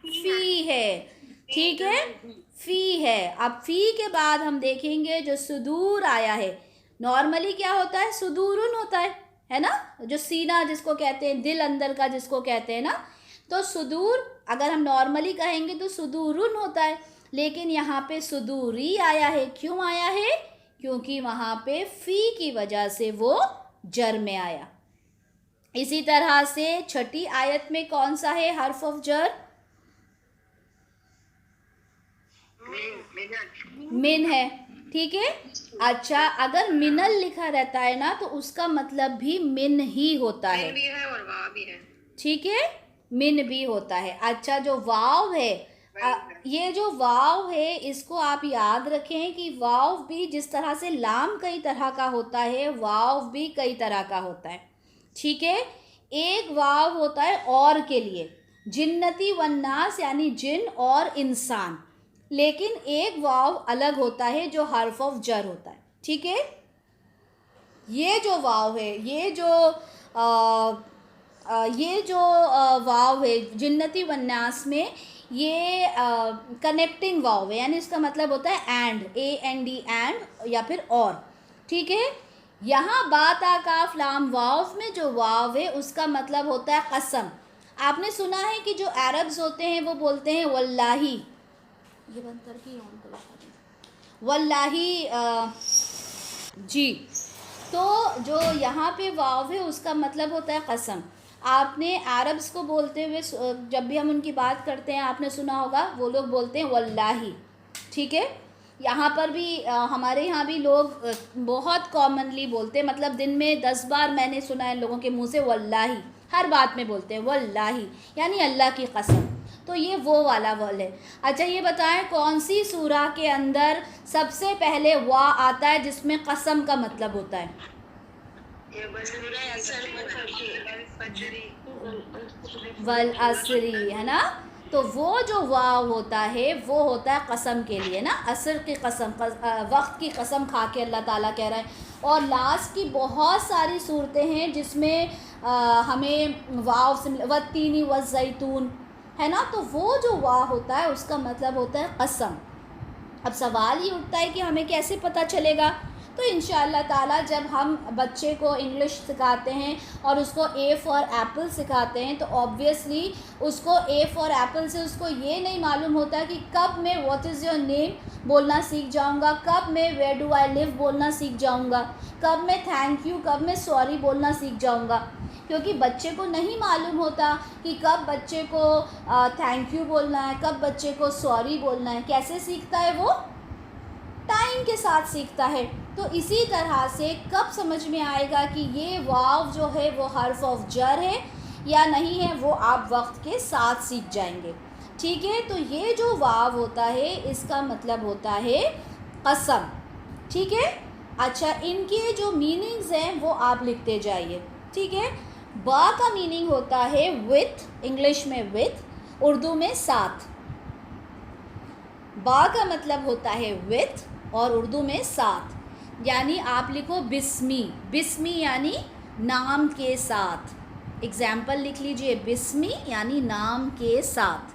फी है, ठीक है, फी है। अब फी के बाद हम देखेंगे जो सुदूर आया है, नॉर्मली क्या होता है, सुदूरुन होता है ना, जो सीना जिसको कहते हैं, दिल अंदर का जिसको कहते हैं ना, तो सुदूर अगर हम नॉर्मली कहेंगे तो सुदूरुन होता है, लेकिन यहाँ पे सुदूरी आया है। क्यों आया है, क्योंकि वहाँ पे फी की वजह से वो जर में आया। इसी तरह से छठी आयत में कौन सा है हर्फ ऑफ जर, मिन है, ठीक है। अच्छा, अगर मिनल लिखा रहता है ना तो उसका मतलब भी मिन ही होता है, और वाव भी है, ठीक है, मिन भी होता है। अच्छा, जो वाव है, ये जो वाव है इसको आप याद रखें कि वाव भी जिस तरह से लाम कई तरह का होता है, वाव भी कई तरह का होता है, ठीक है। एक वाव होता है और के लिए, जिन्नती वन्नास यानी जिन और इंसान, लेकिन एक वाव अलग होता है जो हर्फ ऑफ जर होता है, ठीक है। ये जो वाव है, ये जो वाव है जिन्नती वन्नास में, ये कनेक्टिंग वाव है, यानी इसका मतलब होता है एंड, AND एंड या फिर और, ठीक है। यहाँ बाता काफ लाम वाव में जो वाव है उसका मतलब होता है कसम। आपने सुना है कि जो अरब्स होते हैं वो बोलते हैं वल्लाही, ये बंद करके ऑन करो, वल्लाही जी। तो जो यहाँ पे वाव है उसका मतलब होता है कसम। आपने अरब्स को बोलते हुए जब भी हम उनकी बात करते हैं आपने सुना होगा, वो लोग बोलते हैं वल्लाही, ठीक है। यहाँ पर भी हमारे यहाँ भी लोग बहुत कॉमनली बोलते हैं, मतलब दिन में 10 बार मैंने सुना है लोगों के मुंह से वल्लाही, हर बात में बोलते हैं वल्लाही, यानी अल्लाह की कसम। तो ये वो वाला वल है। अच्छा, ये बताएं कौन सी सूरा के अंदर सबसे पहले वा आता है जिसमें कसम का मतलब होता है, वल असरी, है ना। तो वो जो वाव होता है वो होता है कसम के लिए ना, असर की कसम, वक्त की कसम खा के अल्लाह ताला कह रहा है। और लास्ट की बहुत सारी सूरतें हैं जिसमें हमें वाव से वत्तीनी व जैतून, है ना। तो वो जो वाव होता है उसका मतलब होता है कसम। अब सवाल ये उठता है कि हमें कैसे पता चलेगा, तो इंशाअल्लाह ताला जब हम बच्चे को इंग्लिश सिखाते हैं और उसको A फॉर एप्पल सिखाते हैं तो ऑब्वियसली उसको A फॉर एप्पल से उसको ये नहीं मालूम होता कि कब मैं व्हाट इज़ योर नेम बोलना सीख जाऊंगा, कब मैं वेयर डू आई लिव बोलना सीख जाऊंगा, कब मैं थैंक यू, कब मैं सॉरी बोलना सीख जाऊंगा, क्योंकि बच्चे को नहीं मालूम होता कि कब बच्चे को थैंक यू बोलना है, कब बच्चे को सॉरी बोलना है। कैसे सीखता है वो, टाइम के साथ सीखता है। तो इसी तरह से कब समझ में आएगा कि ये वाव जो है वो हर्फ ऑफ जर है या नहीं है, वो आप वक्त के साथ सीख जाएंगे, ठीक है। तो ये जो वाव होता है इसका मतलब होता है कसम, ठीक है। अच्छा, इनके जो मीनिंग्स हैं वो आप लिखते जाइए, ठीक है। बा का मीनिंग होता है विथ, इंग्लिश में विथ, उर्दू में साथ। बा का मतलब होता है विथ और उर्दू में साथ, यानी आप लिखो बिस्मी, बिस्मी यानी नाम के साथ। एग्जाम्पल लिख लीजिए, बिस्मी यानी नाम के साथ।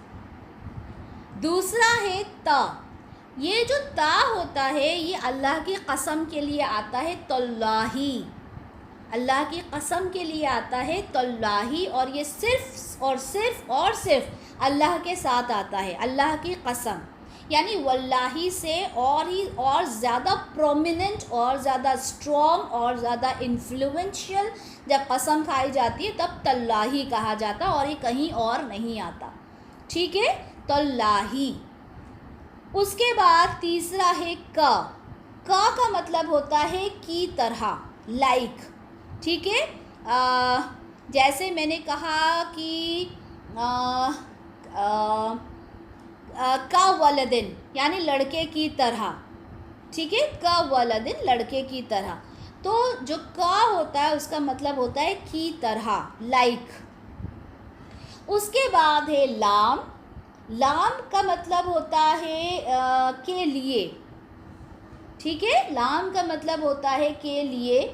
दूसरा है ता, ये जो ता होता है ये अल्लाह की कसम के लिए आता है, तल्लाही, अल्लाह की कसम के लिए आता है तल्लाही, और ये सिर्फ और सिर्फ और सिर्फ अल्लाह के साथ आता है, अल्लाह की कसम। यानी वल्लाही से और ही और ज़्यादा प्रोमिनेंट और ज़्यादा स्ट्रॉन्ग और ज़्यादा इन्फ्लुएंशियल जब कसम खाई जाती है तब तल्लाही कहा जाता, और ये कहीं और नहीं आता। ठीक है, तल्लाही। उसके बाद तीसरा है का का मतलब होता है की तरह, लाइक। ठीक है, जैसे मैंने कहा कि का वलदिन यानी लड़के की तरह। ठीक है, का वलदिन लड़के की तरह। तो जो का होता है उसका मतलब होता है की तरह, लाइक। उसके बाद है लाम। लाम का मतलब होता है के लिए। ठीक है, लाम का मतलब होता है के लिए।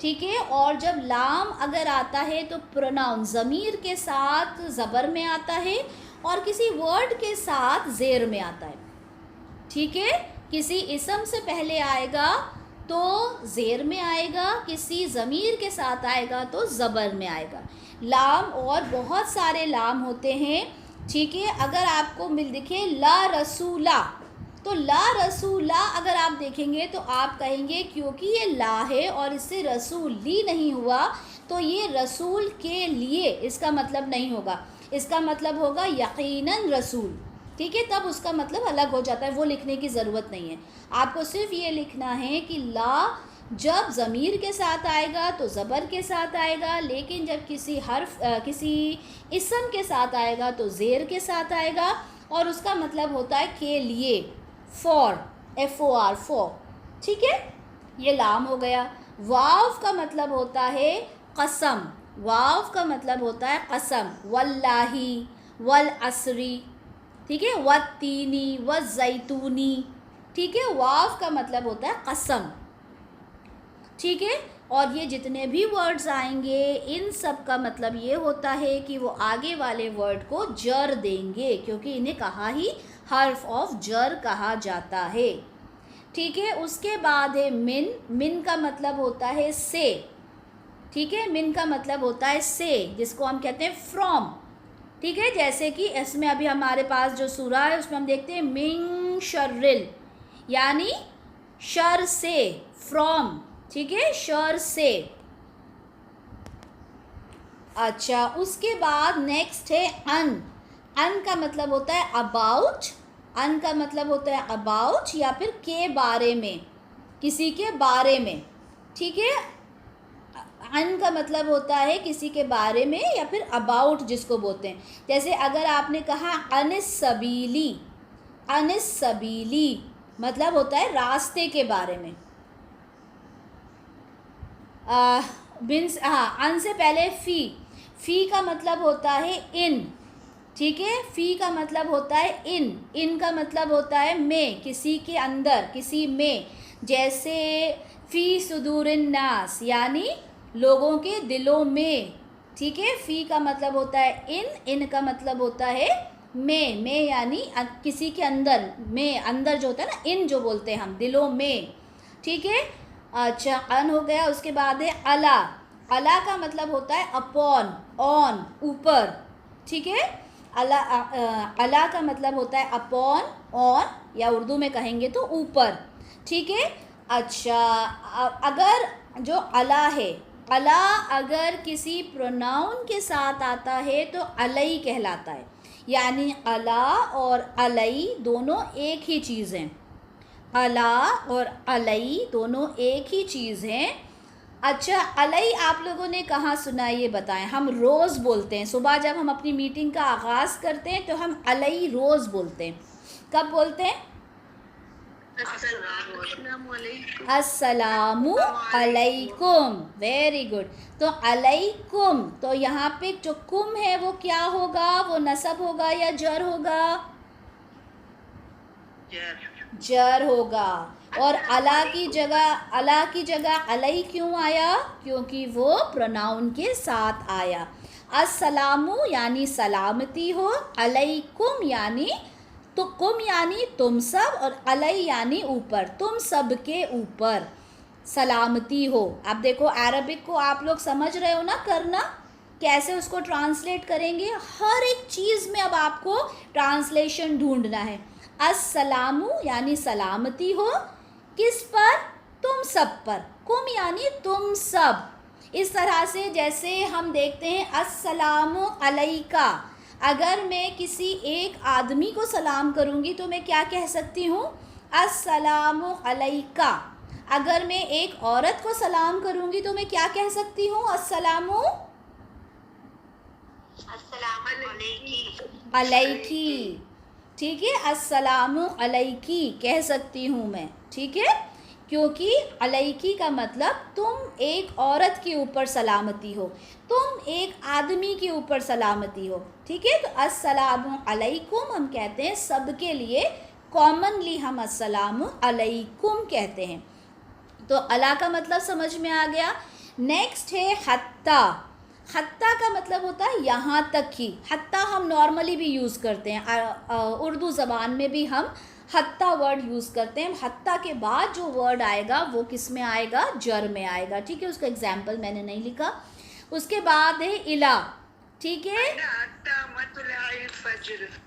ठीक है, और जब लाम अगर आता है तो प्रोनाउन ज़मीर के साथ ज़बर में आता है और किसी वर्ड के साथ ज़ेर में आता है। ठीक है, किसी इसम से पहले आएगा तो ज़ेर में आएगा, किसी ज़मीर के साथ आएगा तो ज़बर में आएगा। लाम और बहुत सारे लाम होते हैं। ठीक है, अगर आपको मिल दिखे ला रसूला, तो ला रसूला अगर आप देखेंगे तो आप कहेंगे क्योंकि ये ला है और इससे रसूल ली नहीं हुआ तो ये रसूल के लिए इसका मतलब नहीं होगा, इसका मतलब होगा यकीनन रसूल। ठीक है, तब उसका मतलब अलग हो जाता है, वो लिखने की ज़रूरत नहीं है। आपको सिर्फ ये लिखना है कि ला जब ज़मीर के साथ आएगा तो ज़बर के साथ आएगा, लेकिन जब किसी हर्फ किसी इसम के साथ आएगा तो ज़ेर के साथ आएगा, और उसका मतलब होता है के लिए, फॉर, FOR, फॉर। ठीक है, ये लाम हो गया। वाव का मतलब होता है कसम, वाव का मतलब होता है कसम, वल्लाही, वल असरी। ठीक है, वत्तीनी, वज़ैतूनी। ठीक है, वाव का मतलब होता है कसम। ठीक है, और ये जितने भी वर्ड्स आएंगे इन सब का मतलब ये होता है कि वो आगे वाले वर्ड को जर देंगे, क्योंकि इन्हें कहा ही हर्फ ऑफ जर कहा जाता है। ठीक है, उसके बाद है मिन। मिन का मतलब होता है से। ठीक है, मिन का मतलब होता है से, जिसको हम कहते हैं फ्रॉम। ठीक है, जैसे कि इसमें अभी हमारे पास जो सूरा है उसमें हम देखते हैं मिन शर्रिल, यानी शर से, फ्रॉम। ठीक है, शर से। अच्छा, उसके बाद नेक्स्ट है अन। अन का मतलब होता है अबाउट। अन का मतलब होता है अबाउट या फिर के बारे में, किसी के बारे में। ठीक है, अन का मतलब होता है किसी के बारे में या फिर अबाउट जिसको बोलते हैं। जैसे अगर आपने कहा अनिस सबीली, अनिस सबीली मतलब होता है रास्ते के बारे में। अन से पहले फ़ी। फ़ी का मतलब होता है इन। ठीक है, फ़ी का मतलब होता है इन। इन का मतलब होता है में, किसी के अंदर, किसी में। जैसे फ़ी सुदूरिन नास, यानी लोगों के दिलों में। ठीक है, फ़ी का मतलब होता है इन, इन का मतलब होता है में यानी किसी के अंदर, में अंदर जो होता है ना, इन जो बोलते हैं हम, दिलों में। ठीक है, अच्छा, अन हो गया। उसके बाद है अला। अला का मतलब होता है अपॉन, ऑन, ऊपर। ठीक है, अला का मतलब होता है अपॉन, ऑन, या उर्दू में कहेंगे तो ऊपर। ठीक है, अच्छा, अगर जो अला है, अला अगर किसी प्रोनाउन के साथ आता है तो अलई कहलाता है। यानी अला और अलई दोनों एक ही चीज़ हैं। अला और अलई दोनों एक ही चीज़ हैं। अच्छा, अलई आप लोगों ने कहाँ सुना है ये बताएं। हम रोज़ बोलते हैं, सुबह जब हम अपनी मीटिंग का आगाज़ करते हैं तो हम अलई रोज़ बोलते हैं। कब बोलते हैं? अस्सलामु अलैकुम। Very good. तो अलैकुम, तो यहाँ पे जो कुम है वो क्या होगा, वो नसब होगा या जर होगा? जर होगा। और अला की जगह अलई क्यों आया? क्योंकि वो प्रोनाउन के साथ आया। अस्सलामु यानी सलामती हो, अलैकुम यानी तो कुम यानी तुम सब और अलई यानी ऊपर, तुम सब के ऊपर सलामती हो। अब देखो अरबिक को आप लोग समझ रहे हो ना करना, कैसे उसको ट्रांसलेट करेंगे, हर एक चीज़ में अब आपको ट्रांसलेशन ढूंढना है। अस्सलामु यानी सलामती हो, किस पर, तुम सब पर, कुम यानी तुम सब। इस तरह से जैसे हम देखते हैं अस्सलामु अलैका, अगर मैं किसी एक आदमी को सलाम करूँगी तो मैं क्या कह सकती हूँ, अस्सलामु अलैका। अगर मैं एक औरत को सलाम करूँगी तो मैं क्या कह सकती हूँ, अस्सलामु अलैकी। ठीक है, अस्सलामु अलैकी कह सकती हूँ मैं, ठीक है, क्योंकि अलैकी का मतलब तुम एक औरत के ऊपर सलामती हो, तुम एक आदमी के ऊपर सलामती हो। ठीक है, तो अस्सलामु अलैकुम हम कहते हैं सबके लिए, कॉमनली हम अस्सलामु अलैकुम कहते हैं। तो अला का मतलब समझ में आ गया। नेक्स्ट है हत्ता। हत्ता का मतलब होता है यहाँ तक ही। हत्ता हम नॉर्मली भी यूज़ करते हैं, उर्दू ज़बान में भी हम हत्ता वर्ड यूज़ करते हैं। हत्ता के बाद जो वर्ड आएगा वो किस में आएगा, जर में आएगा। ठीक है, उसका एग्जाम्पल मैंने नहीं लिखा। उसके बाद है इला। ठीक है,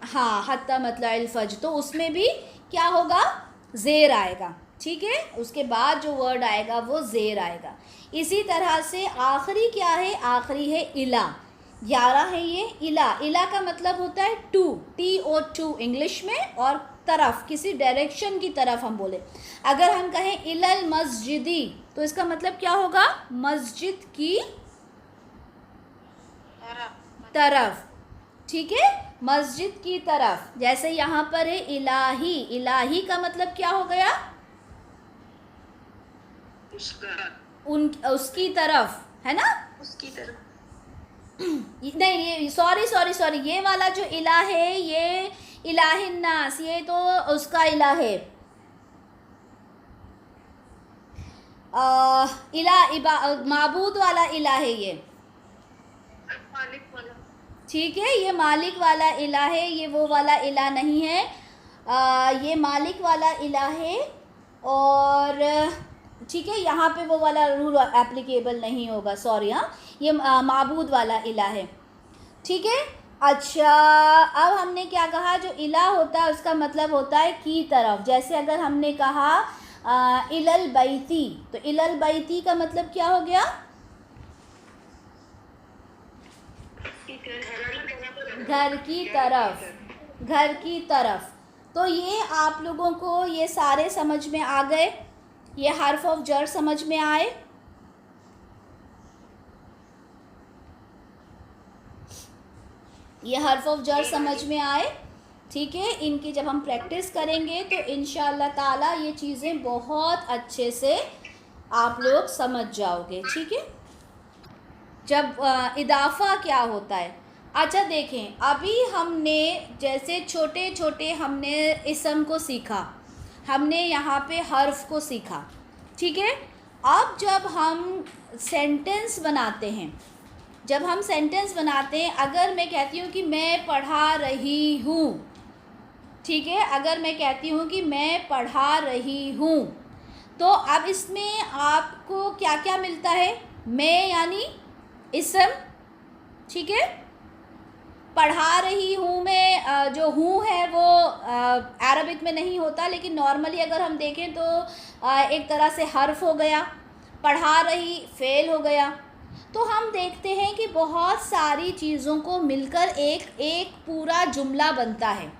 हाँ, हत्ता मतलब फज्र, तो उसमें भी क्या होगा, ज़ेर आएगा। ठीक है, उसके बाद जो वर्ड आएगा वो ज़ेर आएगा। इसी तरह से आखिरी क्या है, आखिरी है इला, 11 है ये इला। इला का मतलब होता है टू, TO2 इंग्लिश में, और तरफ, किसी डायरेक्शन की तरफ हम बोले। अगर हम कहें इलल मस्जिदी तो इसका मतलब क्या होगा, मस्जिद की तरफ। ठीक है, मस्जिद की तरफ। जैसे यहाँ पर है इलाही, इलाही का मतलब क्या हो गया, उसकी तरफ, है ना, उसकी तरफ। नहीं, ये सॉरी, ये वाला जो इला है ये इलाहिन्नास, ये तो उसका इला है, माबूद वाला इला है ये। मालिक वाला। ठीक है, ये मालिक वाला इला है, ये वो वाला इला नहीं है। ये मालिक वाला इला है, और ठीक है, यहाँ पे वो वाला रूल एप्लीकेबल नहीं होगा, सॉरी। हाँ, ये माबूद वाला इला है। ठीक है, अच्छा, अब हमने क्या कहा, जो इला होता है उसका मतलब होता है की तरफ। जैसे अगर हमने कहा इलल बैती, तो इलल बैती का मतलब क्या हो गया, घर की तरफ, घर की तरफ। तो ये आप लोगों को ये सारे समझ में आ गए, ये हर्फ ऑफ जर समझ में आए। ये हर्फ ऑफ जर समझ में आए। ठीक है, इनकी जब हम प्रैक्टिस करेंगे तो इंशाअल्लाह ताला ये चीज़ें बहुत अच्छे से आप लोग समझ जाओगे। ठीक है, जब इदाफ़ा क्या होता है। अच्छा देखें, अभी हमने जैसे छोटे छोटे हमने इसम को सीखा, हमने यहाँ पे हर्फ को सीखा। ठीक है, अब जब हम सेंटेंस बनाते हैं, जब हम सेंटेंस बनाते हैं, अगर मैं कहती हूँ कि मैं पढ़ा रही हूँ, ठीक है, अगर मैं कहती हूँ कि मैं पढ़ा रही हूँ, तो अब इसमें आपको क्या क्या मिलता है, मैं यानी इसम, ठीक है, पढ़ा रही हूँ में जो हूँ है वो अरबिक में नहीं होता, लेकिन नॉर्मली अगर हम देखें तो एक तरह से हर्फ हो गया, पढ़ा रही फ़ेल हो गया। तो हम देखते हैं कि बहुत सारी चीज़ों को मिलकर एक पूरा जुमला बनता है,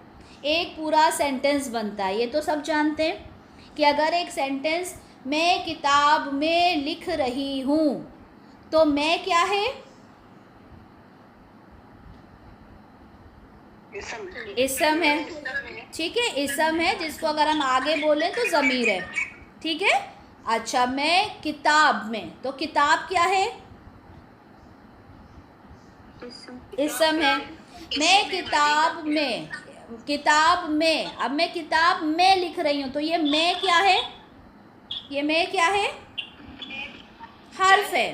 एक पूरा सेंटेंस बनता है। ये तो सब जानते हैं कि अगर एक सेंटेंस मैं किताब में लिख रही हूँ, तो मैं क्या है, इसम है। ठीक है, इसम है, जिसको अगर हम आगे बोलें तो ज़मीर है। ठीक है, अच्छा, मैं किताब में, तो किताब क्या है, इसम है। मैं किताब में, किताब में, अब मैं किताब में लिख रही हूँ, तो ये मैं क्या है, ये मैं क्या है, हर्फ है,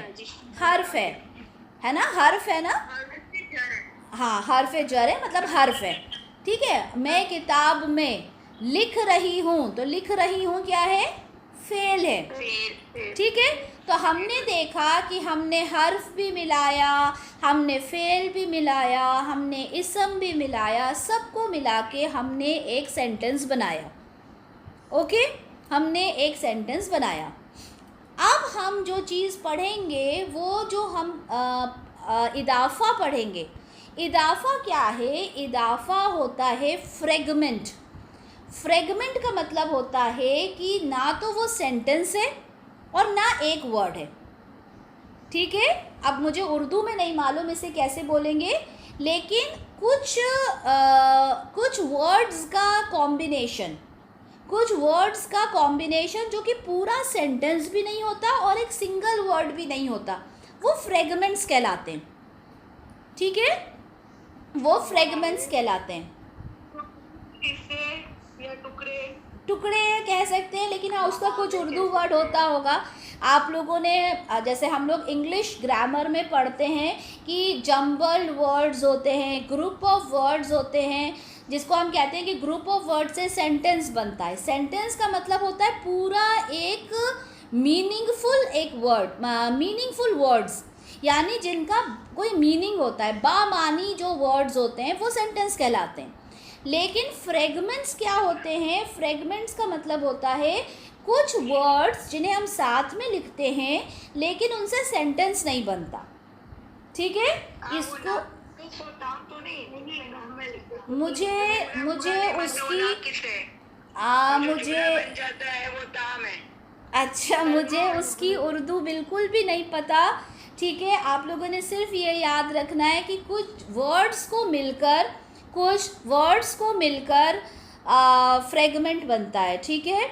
हर्फ है ना, हर्फ है ना, हाँ, हर्फ जर है, मतलब हर्फ है। ठीक है, मैं किताब में लिख रही हूँ, तो लिख रही हूँ क्या है, फेल है। ठीक है, तो हमने देखा कि हमने हर्फ भी मिलाया, हमने फेल भी मिलाया, हमने इसम भी मिलाया, सबको मिला के हमने एक सेंटेंस बनाया। ओके, हमने एक सेंटेंस बनाया। अब हम जो चीज़ पढ़ेंगे वो जो हम इदाफ़ा पढ़ेंगे। इदाफ़ा क्या है? इदाफ़ा होता है फ्रेगमेंट। फ्रेगमेंट का मतलब होता है कि ना तो वो सेंटेंस है और ना एक वर्ड है। ठीक है, अब मुझे उर्दू में नहीं मालूम इसे कैसे बोलेंगे, लेकिन कुछ वर्ड्स का कॉम्बिनेशन, जो कि पूरा सेंटेंस भी नहीं होता और एक सिंगल वर्ड भी नहीं होता, वो फ्रेगमेंट्स कहलाते हैं। ठीक है, वो फ्रेगमेंट्स कहलाते हैं। या टुकड़े कह सकते हैं, लेकिन हाँ उसका कुछ उर्दू वर्ड होता होगा। आप लोगों ने, जैसे हम लोग इंग्लिश ग्रामर में पढ़ते हैं कि जम्बल्ड वर्ड्स होते हैं, ग्रुप ऑफ वर्ड्स होते हैं, जिसको हम कहते हैं कि ग्रुप ऑफ वर्ड से सेंटेंस बनता है। सेंटेंस का मतलब होता है पूरा एक मीनिंगफुल वर्ड्स, यानी जिनका कोई मीनिंग होता है, बामानी जो वर्ड्स होते हैं वो सेंटेंस कहलाते हैं। लेकिन फ्रेगमेंट्स क्या होते हैं? फ्रेगमेंट्स का मतलब होता है कुछ वर्ड्स जिन्हें हम साथ में लिखते हैं लेकिन उनसे सेंटेंस नहीं बनता। ठीक है, इसको मुझे उसकी उर्दू बिल्कुल भी नहीं पता। ठीक है, आप लोगों ने सिर्फ ये याद रखना है कि कुछ वर्ड्स को मिलकर फ्रेगमेंट बनता है। ठीक है,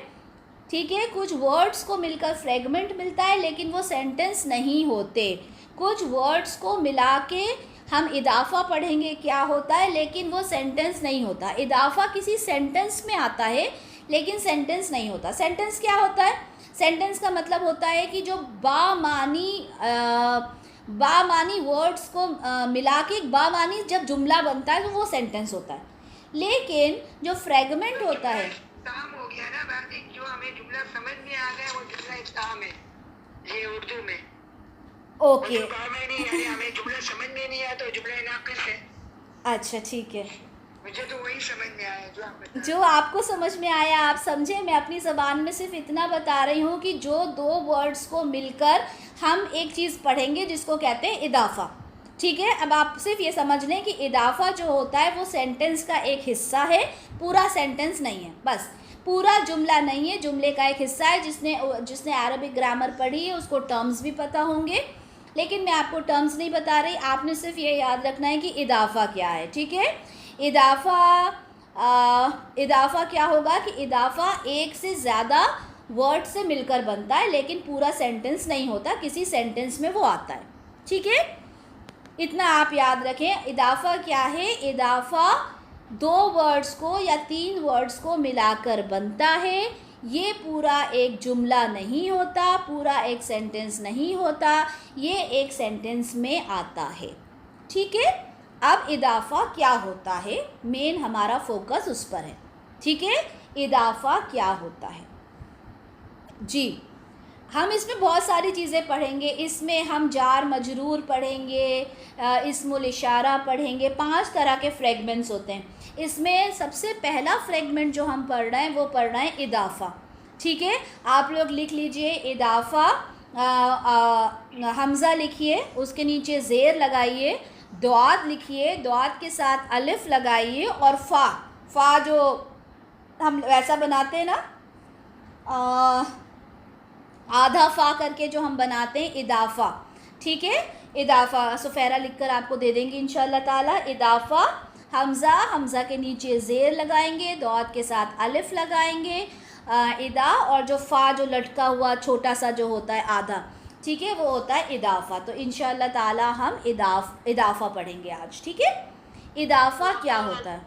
कुछ वर्ड्स को मिलकर फ्रेगमेंट मिलता है, लेकिन वो सेंटेंस नहीं होते। कुछ वर्ड्स को मिला के हम इदाफ़ा पढ़ेंगे क्या होता है, लेकिन वो सेंटेंस नहीं होता। इदाफ़ा किसी सेंटेंस में आता है लेकिन सेंटेंस नहीं होता। सेंटेंस क्या होता है? सेंटेंस का मतलब होता है कि जो बामानी वर्ड्स को मिला के एक बामानी जब जुमला बनता है तो वो सेंटेंस होता है। लेकिन जो फ्रेगमेंट होता है, काम हो गया ना बाकी, जो हमें जुमला समझ में आ गया वो जुमला इस्ताम है, ये उर्दू में। ओके, हमें जुमला समझ में नहीं आया तो जुमला नाक़िस है। अच्छा ठीक है, मुझे तो वही समझ में आया जो आपको समझ में आया आप समझे। मैं अपनी ज़बान में सिर्फ इतना बता रही हूँ कि जो दो वर्ड्स को मिलकर हम एक चीज़ पढ़ेंगे जिसको कहते हैं इदाफ़ा। ठीक है, अब आप सिर्फ ये समझ लें कि इदाफ़ा जो होता है वो सेंटेंस का एक हिस्सा है, पूरा सेंटेंस नहीं है, बस पूरा जुमला नहीं है, जुमले का एक हिस्सा है। जिसने अरबिक ग्रामर पढ़ी है उसको टर्म्स भी पता होंगे, लेकिन मैं आपको टर्म्स नहीं बता रही। आपने सिर्फ ये याद रखना है कि इदाफ़ा क्या है। ठीक है, इदाफ़ा क्या होगा कि इदाफ़ा एक से ज़्यादा वर्ड से मिलकर बनता है, लेकिन पूरा सेंटेंस नहीं होता, किसी सेंटेंस में वो आता है। ठीक है, इतना आप याद रखें। इदाफ़ा क्या है? इदाफ़ा दो वर्ड्स को या तीन वर्ड्स को मिलाकर बनता है। ये पूरा एक जुमला नहीं होता, पूरा एक सेंटेंस नहीं होता, ये एक सेंटेंस में आता है। ठीक है, अब इदाफ़ा क्या होता है, मेन हमारा फोकस उस पर है। ठीक है, इदाफ़ा क्या होता है जी। हम इसमें बहुत सारी चीज़ें पढ़ेंगे। इसमें हम जार मजरूर पढ़ेंगे, इस्मुल इशारा पढ़ेंगे, 5 तरह के फ्रेगमेंट्स होते हैं। इसमें सबसे पहला फ्रेगमेंट जो हम पढ़ रहे हैं वो पढ़ रहे हैं इदाफ़ा। ठीक है, आप लोग लिख लीजिए इदाफ़ा, हमज़ा लिखिए, उसके नीचे ज़ेर लगाइए, द्वाद लिखिए, द्वाद के साथ अलिफ लगाइए, और फ़ा जो हम वैसा बनाते हैं ना, आधा फ़ा करके जो हम बनाते हैं, इदाफ़ा। ठीक है, इदाफ़ा सुफेरा लिखकर आपको दे देंगे इंशाअल्लाह ताला। इदाफ़ा, हमज़ा के नीचे ज़ेर लगाएंगे, द्वाद के साथ अलिफ लगाएंगे, इदा, और जो फ़ा जो लटका हुआ छोटा सा जो होता है आधा, ठीक है, वो होता है इदाफ़ा। तो इंशाअल्लाह ताला हम इदाफ़ा पढ़ेंगे आज। ठीक है, इदाफ़ा क्या होता है?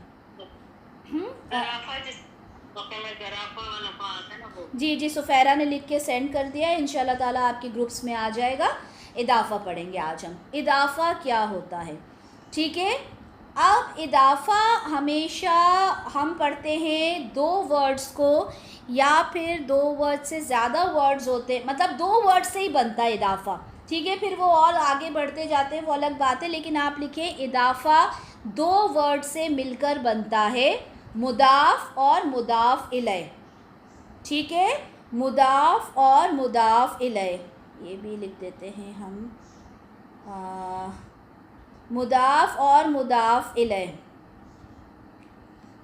जी, सुफेरा ने लिख के सेंड कर दिया है, इंशाअल्लाह ताला आपके ग्रुप्स में आ जाएगा। इदाफ़ा पढ़ेंगे आज हम। इदाफ़ा क्या होता है? ठीक है, अब इदाफ़ा हमेशा हम पढ़ते हैं दो वर्ड्स को या फिर दो वर्ड से ज़्यादा वर्ड्स होते हैं, मतलब दो वर्ड से ही बनता है इदाफ़ा, ठीक है। फिर वो और आगे बढ़ते जाते हैं वो अलग बात है, लेकिन आप लिखें इदाफ़ा दो वर्ड से मिलकर बनता है, मुदाफ़ और मुदाफ़ इलैह, ठीक है। मुदाफ़ और मुदाफ़ इलैह, ये भी लिख देते हैं हम, मुदाफ़ और मुदाफ़ इलैह,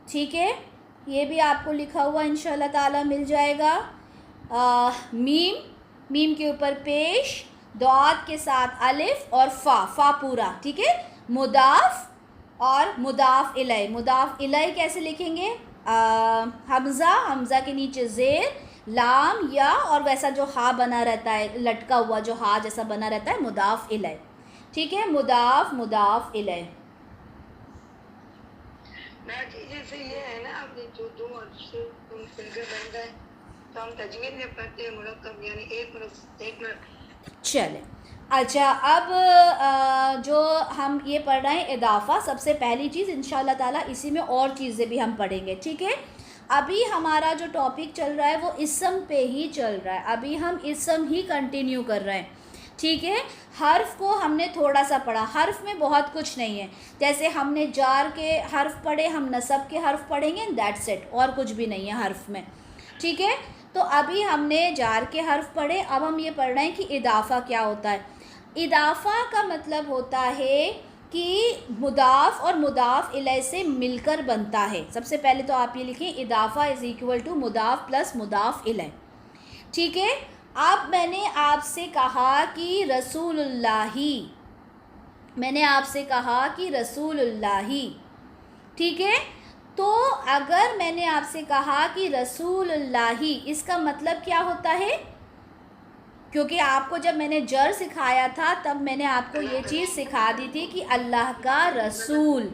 ठीक है। ये भी आपको लिखा हुआ इंशाल्लाह ताला मिल जाएगा। मीम के ऊपर पेश, दौद के साथ अलिफ और फ़ा पूरा, ठीक है। मुदाफ़ और मुदाफ़ इलैह, मुदाफ़ इलैह कैसे लिखेंगे? हमज़ा के नीचे ज़ेर, लाम या और वैसा जो हा बना रहता है, लटका हुआ जो हा जैसा बना रहता है, मुदाफ़ इलैह, ठीक है। मुदाफ़ इलैह। जैसे ये है ना, आपने जो दो वर्ड से मिलकर बन गए तो हम तजवीद में पढ़ते हैं मुरक्कब, यानी एक मिनट। चले, अच्छा, अब जो हम ये पढ़ रहे हैं इदाफ़ा, सबसे पहली चीज़ इंशाल्लाह ताला इसी में और चीज़ें भी हम पढ़ेंगे, ठीक है। अभी हमारा जो टॉपिक चल रहा है वो इस्म पे ही चल रहा है, अभी हम इस्म ही कंटिन्यू कर रहे हैं, ठीक है। हर्फ को हमने थोड़ा सा पढ़ा, हर्फ में बहुत कुछ नहीं है, जैसे हमने जार के हर्फ पढ़े, हम नसब के हर्फ पढ़ेंगे, दैट्स इट, और कुछ भी नहीं है हर्फ में, ठीक है। तो अभी हमने जार के हर्फ पढ़े, अब हम ये पढ़ रहे हैं कि इदाफ़ा क्या होता है। इदाफ़ा का मतलब होता है कि मुदाफ़ और मुदाफ़ इलैह से मिलकर बनता है। सबसे पहले तो आप ये लिखें, इदाफ़ा इज़ इक्वल टू मुदाफ़ प्लस मुदाफ़ इलैह, ठीक है। अब मैंने आपसे कहा कि रसूलुल्लाही, मैंने आपसे कहा कि रसूलुल्लाही, ठीक है। तो अगर मैंने आपसे कहा कि रसूलुल्लाही, इसका मतलब क्या होता है? क्योंकि आपको जब मैंने जर सिखाया था तब मैंने आपको ये चीज़ सिखा दी थी कि अल्लाह का रसूल,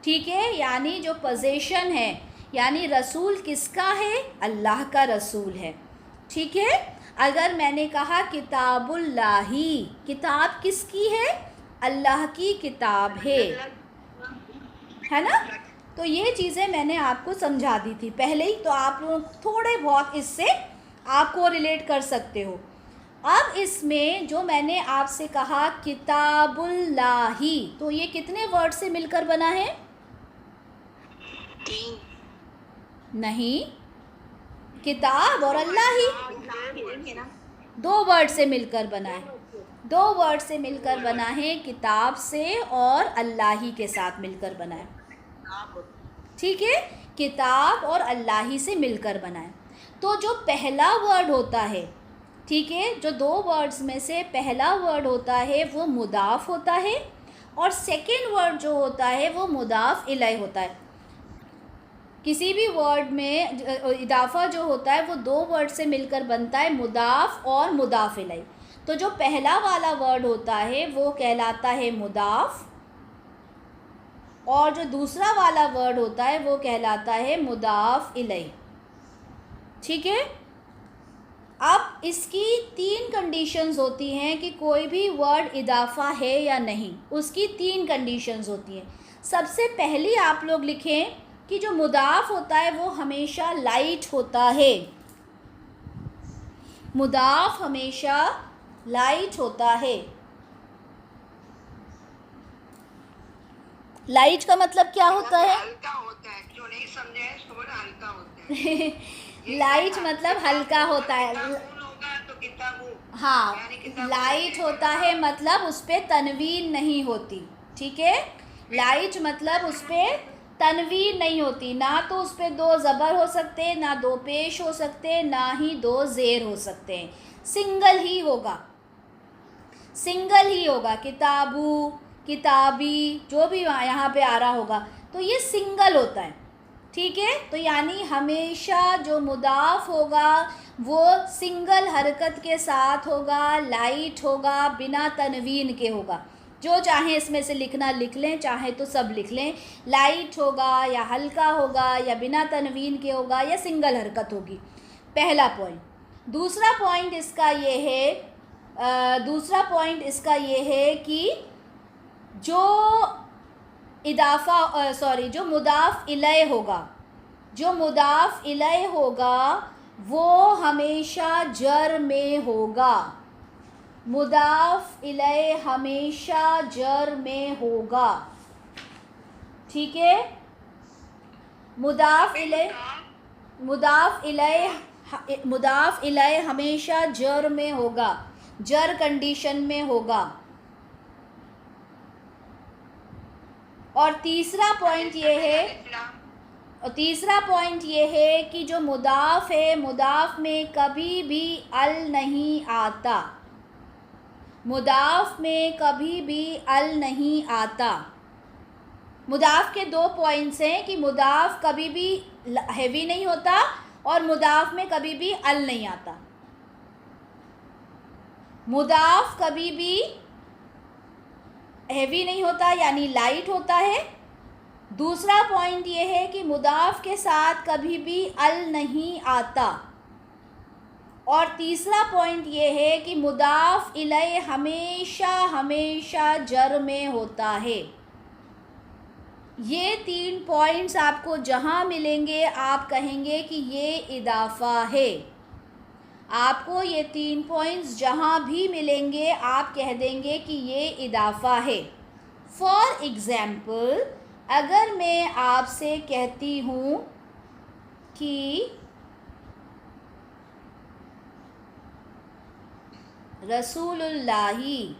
ठीक है, यानी जो पोजीशन है, यानी रसूल किसका है? अल्लाह का रसूल है, ठीक है। अगर मैंने कहा किताबुल्लाही, किताब किसकी है? अल्लाह की किताब है ना। तो ये चीज़ें मैंने आपको समझा दी थी पहले ही, तो आप लोग थोड़े बहुत इससे आपको रिलेट कर सकते हो। अब इसमें जो मैंने आपसे कहा किताबुल्लाही, तो ये कितने वर्ड से मिलकर बना है? 3 नहीं, किताब और अल्लाह ही दो वर्ड से मिलकर बना है, दो वर्ड से मिलकर बना है, किताब से और अल्लाह ही के साथ मिलकर बना है, ठीक है। किताब और अल्लाह ही से मिलकर बना है। तो जो पहला वर्ड होता है, ठीक है, जो दो वर्ड्स में से पहला वर्ड होता है वो मुदाफ़ होता है, और सेकंड वर्ड जो होता है वो मुदाफ़ इलैह होता है। किसी भी वर्ड में इदाफ़ा जो होता है वो दो वर्ड से मिलकर बनता है, मुदाफ़ और मुदाफ़ इलैह। तो जो पहला वाला वर्ड होता है वो कहलाता है मुदाफ़, और जो दूसरा वाला वर्ड होता है वो कहलाता है मुदाफ़ इलैह, ठीक है। अब इसकी 3 कंडीशंस होती हैं कि कोई भी वर्ड इदाफ़ा है या नहीं, उसकी 3 कंडीशंस होती हैं। सबसे पहली आप लोग लिखें कि जो मुदाफ़ होता है वो हमेशा लाइट होता है, मुदाफ़ हमेशा लाइट होता है। लाइट का मतलब क्या होता है? हल्का होता है, जो नहीं समझे उसको बोला हल्का होता है। लाइट मतलब हल्का होता है, तो किताबू, हाँ, लाइट होता है मतलब उस पर तनवीन नहीं होती, ठीक है। लाइट मतलब उस पर तनवीन नहीं होती, ना तो उस पर 2 ज़बर हो सकते हैं, ना 2 पेश हो सकते हैं, ना ही 2 ज़ेर हो सकते हैं, सिंगल ही होगा, सिंगल ही होगा। किताबू, किताबी, जो भी यहाँ पे आ रहा होगा तो ये सिंगल होता है, ठीक है। तो यानी हमेशा जो मुदाफ़ होगा वो सिंगल हरकत के साथ होगा, लाइट होगा, बिना तनवीन के होगा। जो चाहे इसमें से लिखना लिख लें, चाहे तो सब लिख लें, लाइट होगा या हल्का होगा या बिना तनवीन के होगा या सिंगल हरकत होगी, पहला पॉइंट। दूसरा पॉइंट इसका ये है, दूसरा पॉइंट इसका ये है कि जो इदाफ़ा सॉरी जो मुदाफ़ इलय होगा, जो मुदाफ़ इलय होगा वो हमेशा जर में होगा। मुदाफ़ इलय हमेशा जर में होगा, ठीक है। मुदाफ़ इलय हमेशा जर में होगा, जर कंडीशन में होगा। और तीसरा पॉइंट ये है कि जो मुदाफ़ है, मुदाफ़ में कभी भी अल नहीं आता, मुदाफ़ में कभी भी अल नहीं आता। मुदाफ़ के दो पॉइंट्स हैं कि मुदाफ़ कभी भी हैवी नहीं होता और मुदाफ़ में कभी भी अल नहीं आता। मुदाफ़ कभी भी हैवी नहीं होता यानी लाइट होता है। दूसरा पॉइंट ये है कि मुदाफ़ के साथ कभी भी अल नहीं आता। और तीसरा पॉइंट ये है कि मुदाफ़ इलय हमेशा हमेशा जर में होता है। ये 3 पॉइंट्स आपको जहाँ मिलेंगे आप कहेंगे कि ये इदाफ़ा है। आपको ये 3 पॉइंट्स जहाँ भी मिलेंगे आप कह देंगे कि ये इदाफ़ा है। फॉर एग्ज़ाम्पल, अगर मैं आपसे कहती हूँ कि रसूलुल्लाही,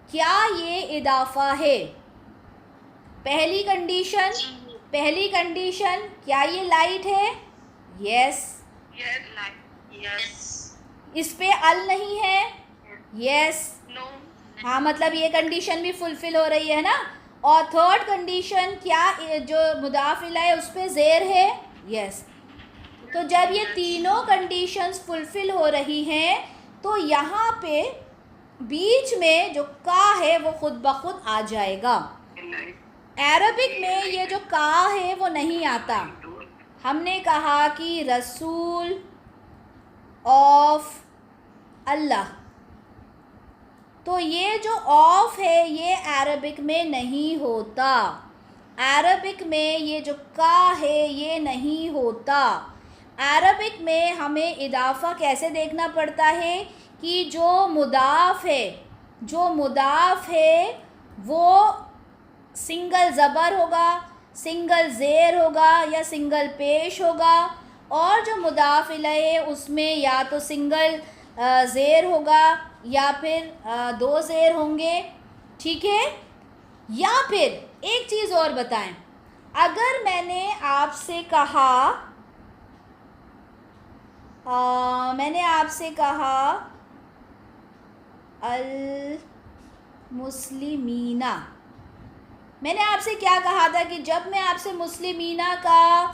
क्या ये इदाफ़ा है? पहली कंडीशन क्या ये लाइट है? यस। इस पे अल नहीं है? यस। हाँ, मतलब ये कंडीशन भी फुलफिल हो रही है ना। और थर्ड कंडीशन, क्या जो मुदाफ़ इलैह है उस पे ज़ेर है? यस। तो जब ये तीनों कंडीशंस फुलफिल हो रही हैं तो यहाँ पे बीच में जो का है वो खुद ब खुद आ जाएगा। अरबिक में ये जो का है वो नहीं आता। हमने कहा कि रसूल ऑफ अल्लाह, तो ये जो ऑफ है ये अरबिक में नहीं होता। अरबिक में ये जो का है ये नहीं होता। अरबिक में हमें इदाफ़ा कैसे देखना पड़ता है कि जो मुदाफ़ है वो सिंगल ज़बर होगा, सिंगल ज़ेर होगा या सिंगल पेश होगा। और जो मुदाफ़ इलैह है उसमें या तो सिंगल ज़ेर होगा या फिर 2 ज़ेर होंगे, ठीक है। या फिर एक चीज़ और बताएं, अगर मैंने आपसे कहा अल मुस्लिमीना, मैंने आपसे क्या कहा था कि जब मैं आपसे मुस्लिमीना का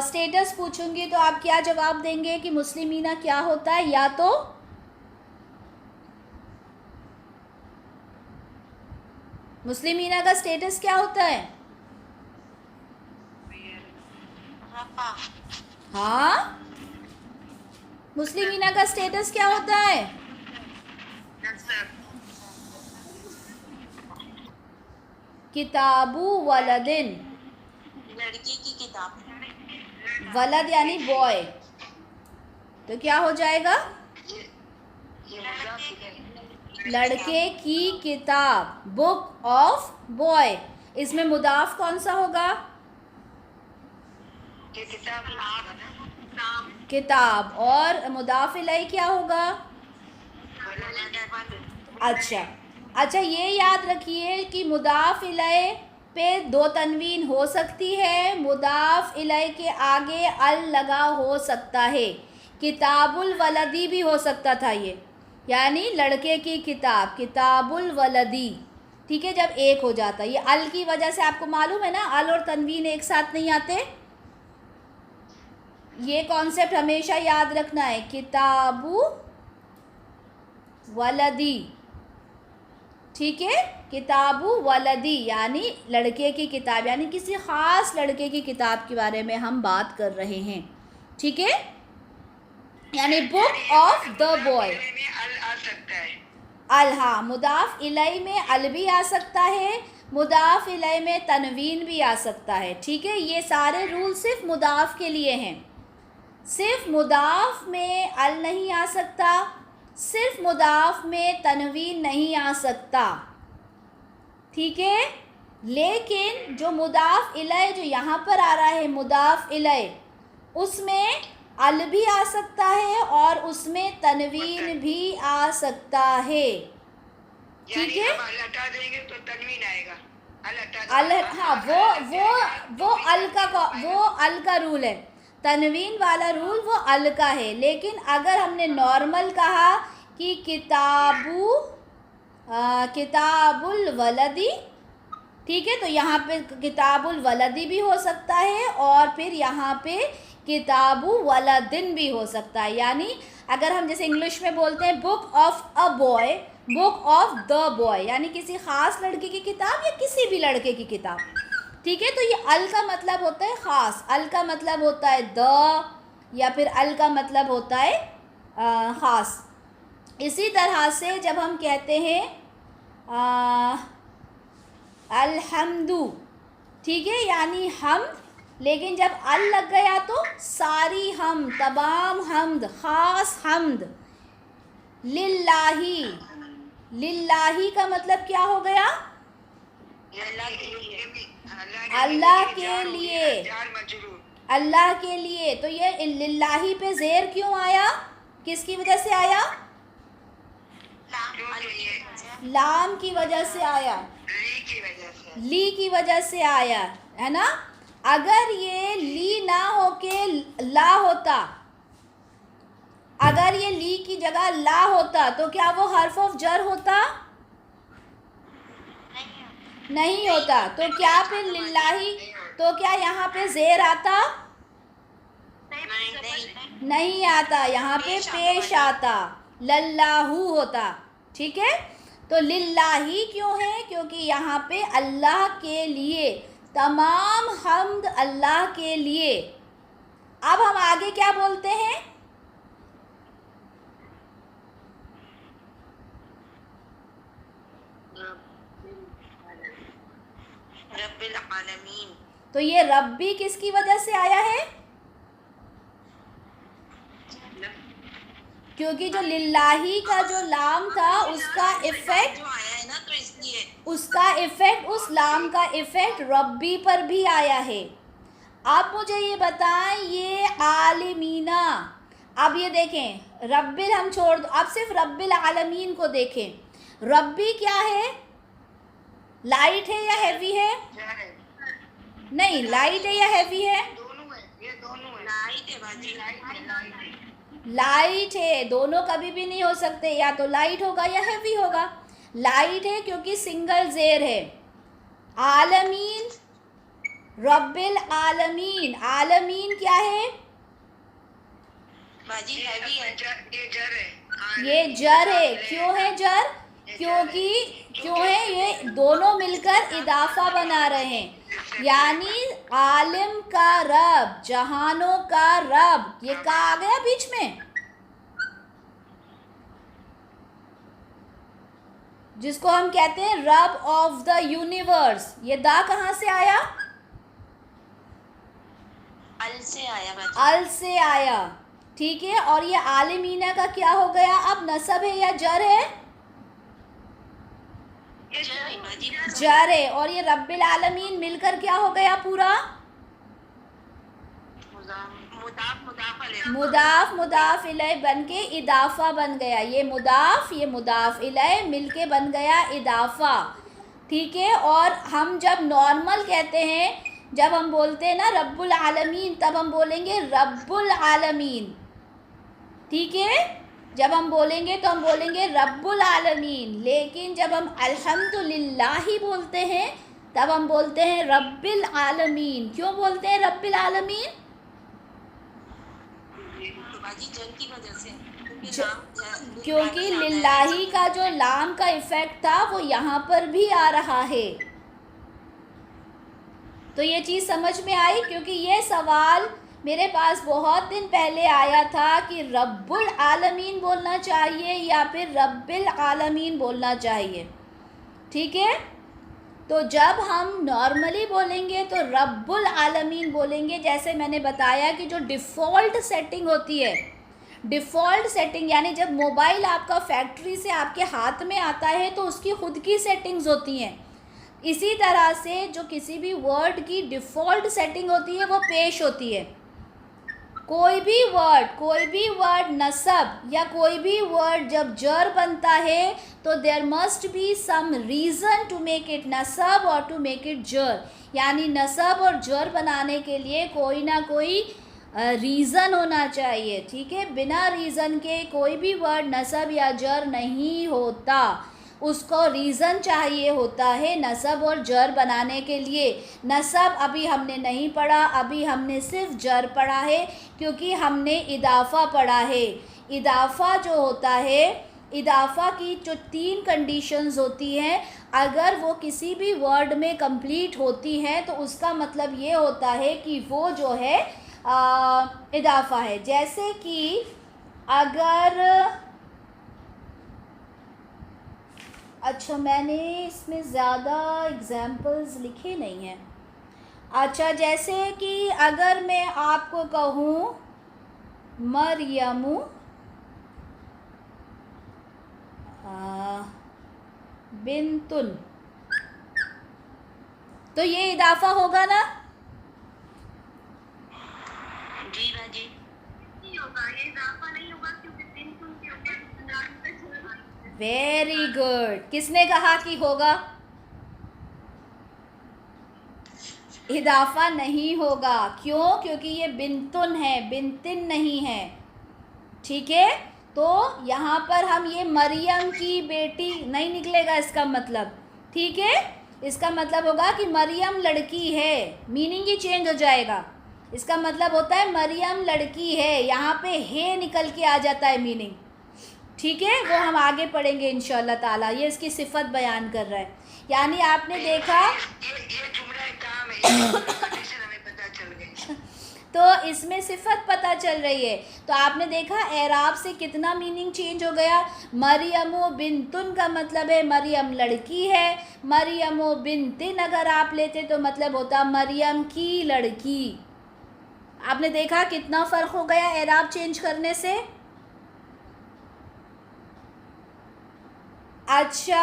स्टेटस पूछूंगी तो आप क्या जवाब देंगे कि मुस्लिमीना क्या होता है? या तो मुस्लिमीना का स्टेटस क्या होता है? हाँ, मुस्लिमीना का स्टेटस क्या होता है? किताबु वलदिन, लड़के की किताब। वलद यानी बॉय, तो क्या हो जाएगा? लड़के की किताब, बुक ऑफ बॉय। इसमें मुदाफ कौन सा होगा? किताब। और मुदाफ इलैह क्या होगा? अच्छा, ये याद रखिए कि मुदाफ इलैह पे 2 तनवीन हो सकती है, मुदाफ इलैह के आगे अल लगा हो सकता है। किताबुल वलदी भी हो सकता था ये, यानी लड़के की किताब, किताबुल वलदी, ठीक है। जब एक हो जाता, ये अल की वजह से आपको मालूम है ना, अल और तनवीन एक साथ नहीं आते। ये कॉन्सेप्ट हमेशा याद रखना है, किताबु वलदी, ठीक है। किताबु वलदी यानी लड़के की किताब, यानी किसी ख़ास लड़के की किताब के बारे में हम बात कर रहे हैं, ठीक है। यानी बुक ऑफ द बॉय। अल, हाँ, मुदाफ इलई में अल भी आ सकता है, मुदाफ इलई में तनवीन भी आ सकता है। ठीक है, ये सारे रूल सिर्फ मुदाफ के लिए हैं। सिर्फ मुदाफ में अल नहीं आ सकता, सिर्फ मुदाफ में तनवीन नहीं आ सकता। ठीक है, लेकिन जो मुदाफ इलय जो यहाँ पर आ रहा है मुदाफ इलय, उसमें अल भी आ सकता है और उसमें तनवीन भी आ सकता है। ठीक है, हम अल हटा देंगे तो तनवीन आएगा। अल हटा अल, हाँ, वो अल का रूल है, तनवीन वाला रूल वो अल का है। लेकिन अगर हमने नॉर्मल कहा कि किताबुल वलदी, ठीक है, तो यहाँ पे किताबुल वलदी भी हो सकता है और फिर यहाँ पे किताबु वलदिन भी हो सकता है। यानी अगर हम जैसे इंग्लिश में बोलते हैं book of a boy, book of the boy, यानी किसी ख़ास लड़के की किताब या किसी भी लड़के की किताब। ठीक है, तो ये अल का मतलब होता है ख़ास, अल का मतलब होता है द, या फिर अल का मतलब होता है ख़ास। इसी तरह से जब हम कहते हैं अल्हम्दु, ठीक है, यानी हमद, लेकिन जब अल लग गया तो सारी हम, तमाम हमद, ख़ास हमद, लिल्लाही, लिल्लाही का मतलब क्या हो गया? अल्लाह के लिए, अल्लाह के लिए। तो ये लिल्लाही पे ज़ेर क्यों आया, किसकी वजह से आया? लाम की वजह से आया, ली की वजह से आया, है ना। अगर ये ली ना होके ला होता, अगर ये ली की जगह ला होता तो क्या वो हर्फ ऑफ जर होता? नहीं होता। तो क्या फिर लिल्लाही, तो क्या यहाँ पे ज़ेर आता? नहीं आता, यहाँ पे पेश आता, लल्लाहू होता। ठीक है, तो लिल्लाही क्यों है? क्योंकि यहाँ पे अल्लाह के लिए, तमाम हम्द अल्लाह के लिए। अब हम आगे क्या बोलते हैं? रब्बिल आलमीन। तो ये रब्बी किसकी वजह से आया है? क्योंकि जो लिल्लाही का जो लाम था उसका इफेक्ट, जो आया है ना, तो इसलिए उसका इफेक्ट, उस लाम का इफेक्ट रब्बी पर भी आया है। आप मुझे ये बताएं, ये आलमीना, अब ये देखें, रब्बिल हम छोड़ दो, अब सिर्फ रब्बिल आलमीन को देखें। रब्बी क्या है? लाइट है या हैवी है? नहीं, लाइट है या हैवी है? लाइट है बाजी, लाइट है, दोनों कभी भी नहीं हो सकते, या तो लाइट होगा या हैवी होगा। लाइट है क्योंकि सिंगल ज़ेर है। आलमीन, रब्बिल आलमीन, आलमीन क्या है? बाजी हैवी है, ये जर है। क्यों है जर? क्योंकि क्यों है? ये दोनों मिलकर इदाफा बना रहे हैं, यानी आलिम का रब, जहानों का रब, ये का आ गया बीच में, जिसको हम कहते हैं रब ऑफ द यूनिवर्स। ये दा कहाँ से आया? अल से आया बाजी, अल से आया। ठीक है, और ये आलिमीना का क्या हो गया? अब नसब है या जर है? जर है। और ये रब्बिल आलमीन मिलकर क्या हो गया पूरा? मुदाफ मुदाफ इलय बन के इदाफा बन गया। ये मुदाफ इलय मिलके बन गया इदाफा। ठीक है, और हम जब नॉर्मल कहते हैं, जब हम बोलते हैं ना रब्बुल आलमीन, तब हम बोलेंगे रब्बुल आलमीन। ठीक है, जब हम बोलेंगे तो हम बोलेंगे रब्बुल आलमीन। लेकिन जब हम अल्हम्दुलिल्लाही बोलते हैं तब हम बोलते हैं रब्बिल आलमीन। क्यों बोलते हैं रब्बिल आलमीन? तो बाजी जन की वजह से, क्योंकि लिल्लाही का जो लाम का इफेक्ट था वो यहाँ पर भी आ रहा है। तो ये चीज़ समझ में आई? क्योंकि ये सवाल मेरे पास बहुत दिन पहले आया था कि रब्बुल आलमीन बोलना चाहिए या फिर रब्बिल आलमीन बोलना चाहिए, ठीक है। तो जब हम नॉर्मली बोलेंगे तो रब्बुल आलमीन बोलेंगे। जैसे मैंने बताया कि जो डिफ़ॉल्ट सेटिंग होती है, डिफ़ॉल्ट सेटिंग यानी जब मोबाइल आपका फैक्ट्री से आपके हाथ में आता है तो उसकी खुद की सेटिंग्स होती हैं। इसी तरह से जो किसी भी वर्ड की डिफ़ॉल्ट सेटिंग होती है वो पेश होती है। कोई भी वर्ड नसब या कोई भी वर्ड जब जर बनता है तो there must be some reason to make it नसब और टू मेक इट जर, यानी नसब और जर बनाने के लिए कोई ना कोई रीज़न होना चाहिए, ठीक है। बिना रीज़न के कोई भी वर्ड नसब या जर नहीं होता, उसको रीज़न चाहिए होता है नसब और जर बनाने के लिए। नसब अभी हमने नहीं पढ़ा, अभी हमने सिर्फ जर पढ़ा है क्योंकि हमने इदाफ़ा पढ़ा है। इदाफ़ा जो होता है, इदाफ़ा की जो 3 कंडीशंस होती हैं, अगर वो किसी भी वर्ड में कंप्लीट होती हैं तो उसका मतलब ये होता है कि वो जो है इदाफ़ा है। जैसे कि अगर, अच्छा मैंने इसमें ज़्यादा एग्जाम्पल्स लिखे नहीं हैं। अच्छा, जैसे कि अगर मैं आपको कहूँ मरियमु बिन्तुन, तो ये इदाफ़ा होगा ना? जी बाजी। नहीं होगा, ये इजाफा नहीं होगा क्योंकि बिंतुन के ऊपर नाम पे छोड़। Very good. किसने कहा कि होगा? इदाफ़ा नहीं होगा। क्यों? क्योंकि ये बिंतुन है, बिंतिन नहीं है, ठीक है। तो यहाँ पर हम ये मरियम की बेटी नहीं निकलेगा इसका मतलब, ठीक है। इसका मतलब होगा कि मरियम लड़की है, मीनिंग ही चेंज हो जाएगा। इसका मतलब होता है मरियम लड़की है, यहाँ पे है निकल के आ जाता है मीनिंग, ठीक है। वो हम आगे पढ़ेंगे इंशाल्लाह ताला। ये इसकी सिफत बयान कर रहा है, यानी आपने देखा ये जुमला काम है, कंडीशन हमें पता चल गई। तो इसमें सिफत पता चल रही है। तो आपने देखा एराब से कितना मीनिंग चेंज हो गया। मरियमो बिन्तुन का मतलब है मरियम लड़की है, मरियमो बिन्तिन अगर आप लेते तो मतलब होता मरियम की लड़की। आपने देखा कितना फ़र्क हो गया एराब चेंज करने से। अच्छा,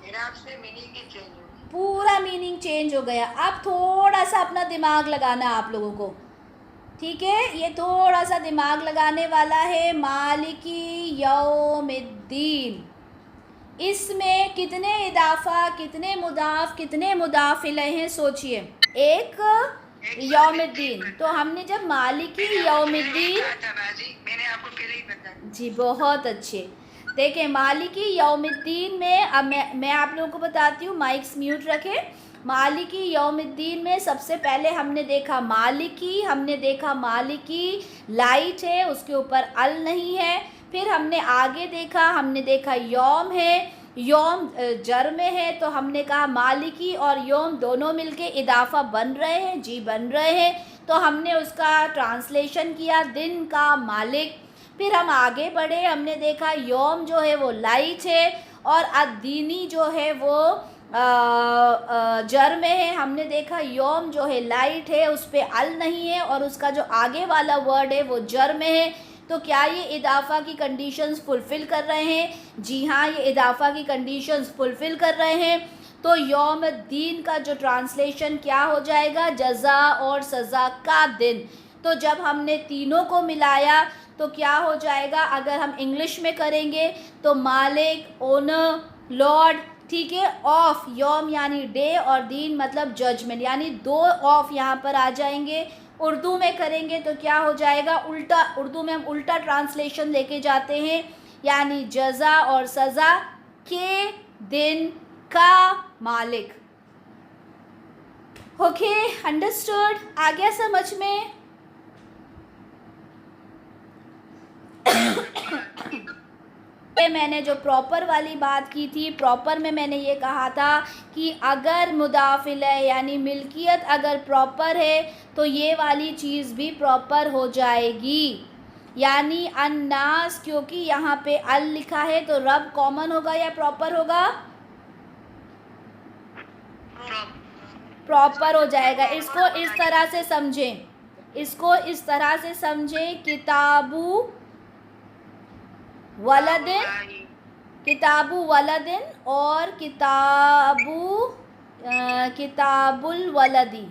एराब से मीनिंग ही चेंज हो गई, पूरा मीनिंग चेंज हो गया। अब थोड़ा सा अपना दिमाग लगाना है आप लोगों को, ठीक है। ये थोड़ा सा दिमाग लगाने वाला है। मालिकी यौमिद्दीन, इसमें कितने इदाफ़ा, कितने मुदाफ़, कितने मुदाफ़ इलैह हैं सोचिए। एक यौमिद्दीन, तो हमने जब मालिकी यौमिद्दीन, मैंने आपको पहले ही बताया जी बहुत अच्छे। देखें मालिकी यौमिद्दीन में, अब मैं आप लोगों को बताती हूँ, माइक्स म्यूट रखें। मालिकी यौमिद्दीन में सबसे पहले हमने देखा मालिकी, हमने देखा मालिकी लाइट है, उसके ऊपर अल नहीं है। फिर हमने आगे देखा, हमने देखा यौम है, यौम जर में है, तो हमने कहा मालिकी और यौम दोनों मिलके इदाफ़ा बन रहे हैं, जी बन रहे हैं। तो हमने उसका ट्रांसलेशन किया दिन का मालिक। फिर हम आगे बढ़े, हमने देखा यौम जो है वो लाइट है और अद्दीनी जो है वो जर में है। हमने देखा यौम जो है लाइट है, उस पर अल नहीं है और उसका जो आगे वाला वर्ड है वो जर में है। तो क्या ये इदाफ़ा की कंडीशंस फुलफ़िल कर रहे हैं? जी हाँ, ये इदाफ़ा की कंडीशंस फुलफ़िल कर रहे हैं। तो यौम दीन का जो ट्रांसलेशन क्या हो जाएगा? जज़ा और सज़ा का दिन। तो जब हमने तीनों को मिलाया तो क्या हो जाएगा? अगर हम इंग्लिश में करेंगे तो मालिक, ओनर, लॉर्ड, ठीक है। ऑफ यौम यानी डे और दीन मतलब जजमेंट, यानी 2 ऑफ यहाँ पर आ जाएंगे। उर्दू में करेंगे तो क्या हो जाएगा? उल्टा, उर्दू में हम उल्टा ट्रांसलेशन लेके जाते हैं, यानी जज़ा और सज़ा के दिन का मालिक। Okay, understood? आ गया समझ में? ये मैंने जो प्रॉपर वाली बात की थी, प्रॉपर में मैंने ये कहा था कि अगर मुदाफ इलैह यानी मिल्कियत अगर प्रॉपर है तो ये वाली चीज़ भी प्रॉपर हो जाएगी। यानी अन्नास, क्योंकि यहाँ पे अल लिखा है तो रब कॉमन होगा या प्रॉपर होगा? प्रॉपर हो जाएगा। इसको इस तरह से समझें, इसको इस तरह से समझें, किताबु वलदिन, किताबु वलदिन और किताबुल वलदी।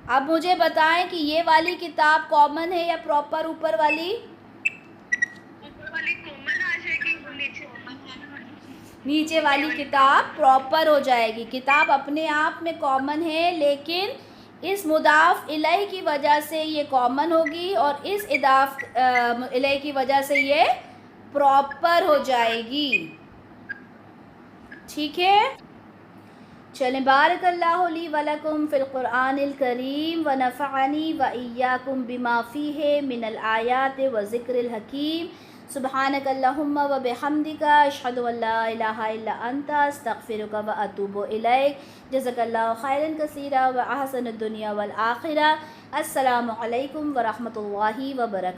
अब मुझे बताएं कि ये वाली किताब कॉमन है या प्रॉपर ऊपर वाली? ऊपर वाली कॉमन आ जाएगी, नीचे वाली किताब प्रॉपर हो जाएगी। किताब अपने आप में कॉमन है, लेकिन इस मुदाफ इलैह की वजह से ये कॉमन होगी और इस इदाफ इलैह की वजह से ये प्रॉपर हो जाएगी। ठीक है, चलें। बारकल्लाहु ली व लकुम फ़िल क़ुरआनिल करीम व नफ़अनी व इय्याकुम बिमा फ़ीहि मिनल आयाति व ज़िक्रिल हकीम। सुब्हानकल्लाहुम्मा व बिहम्दिका अशहदु अल्ला इलाहा इल्ला अंता अस्तग़फ़िरुका व अतूबु इलैक। जज़ाकल्लाहु खैरन कसीरा व अहसनुद दुनिया वल आखिरा। अस्सलामु अलैकुम व रहमतुल्लाहि व बरकातुहू।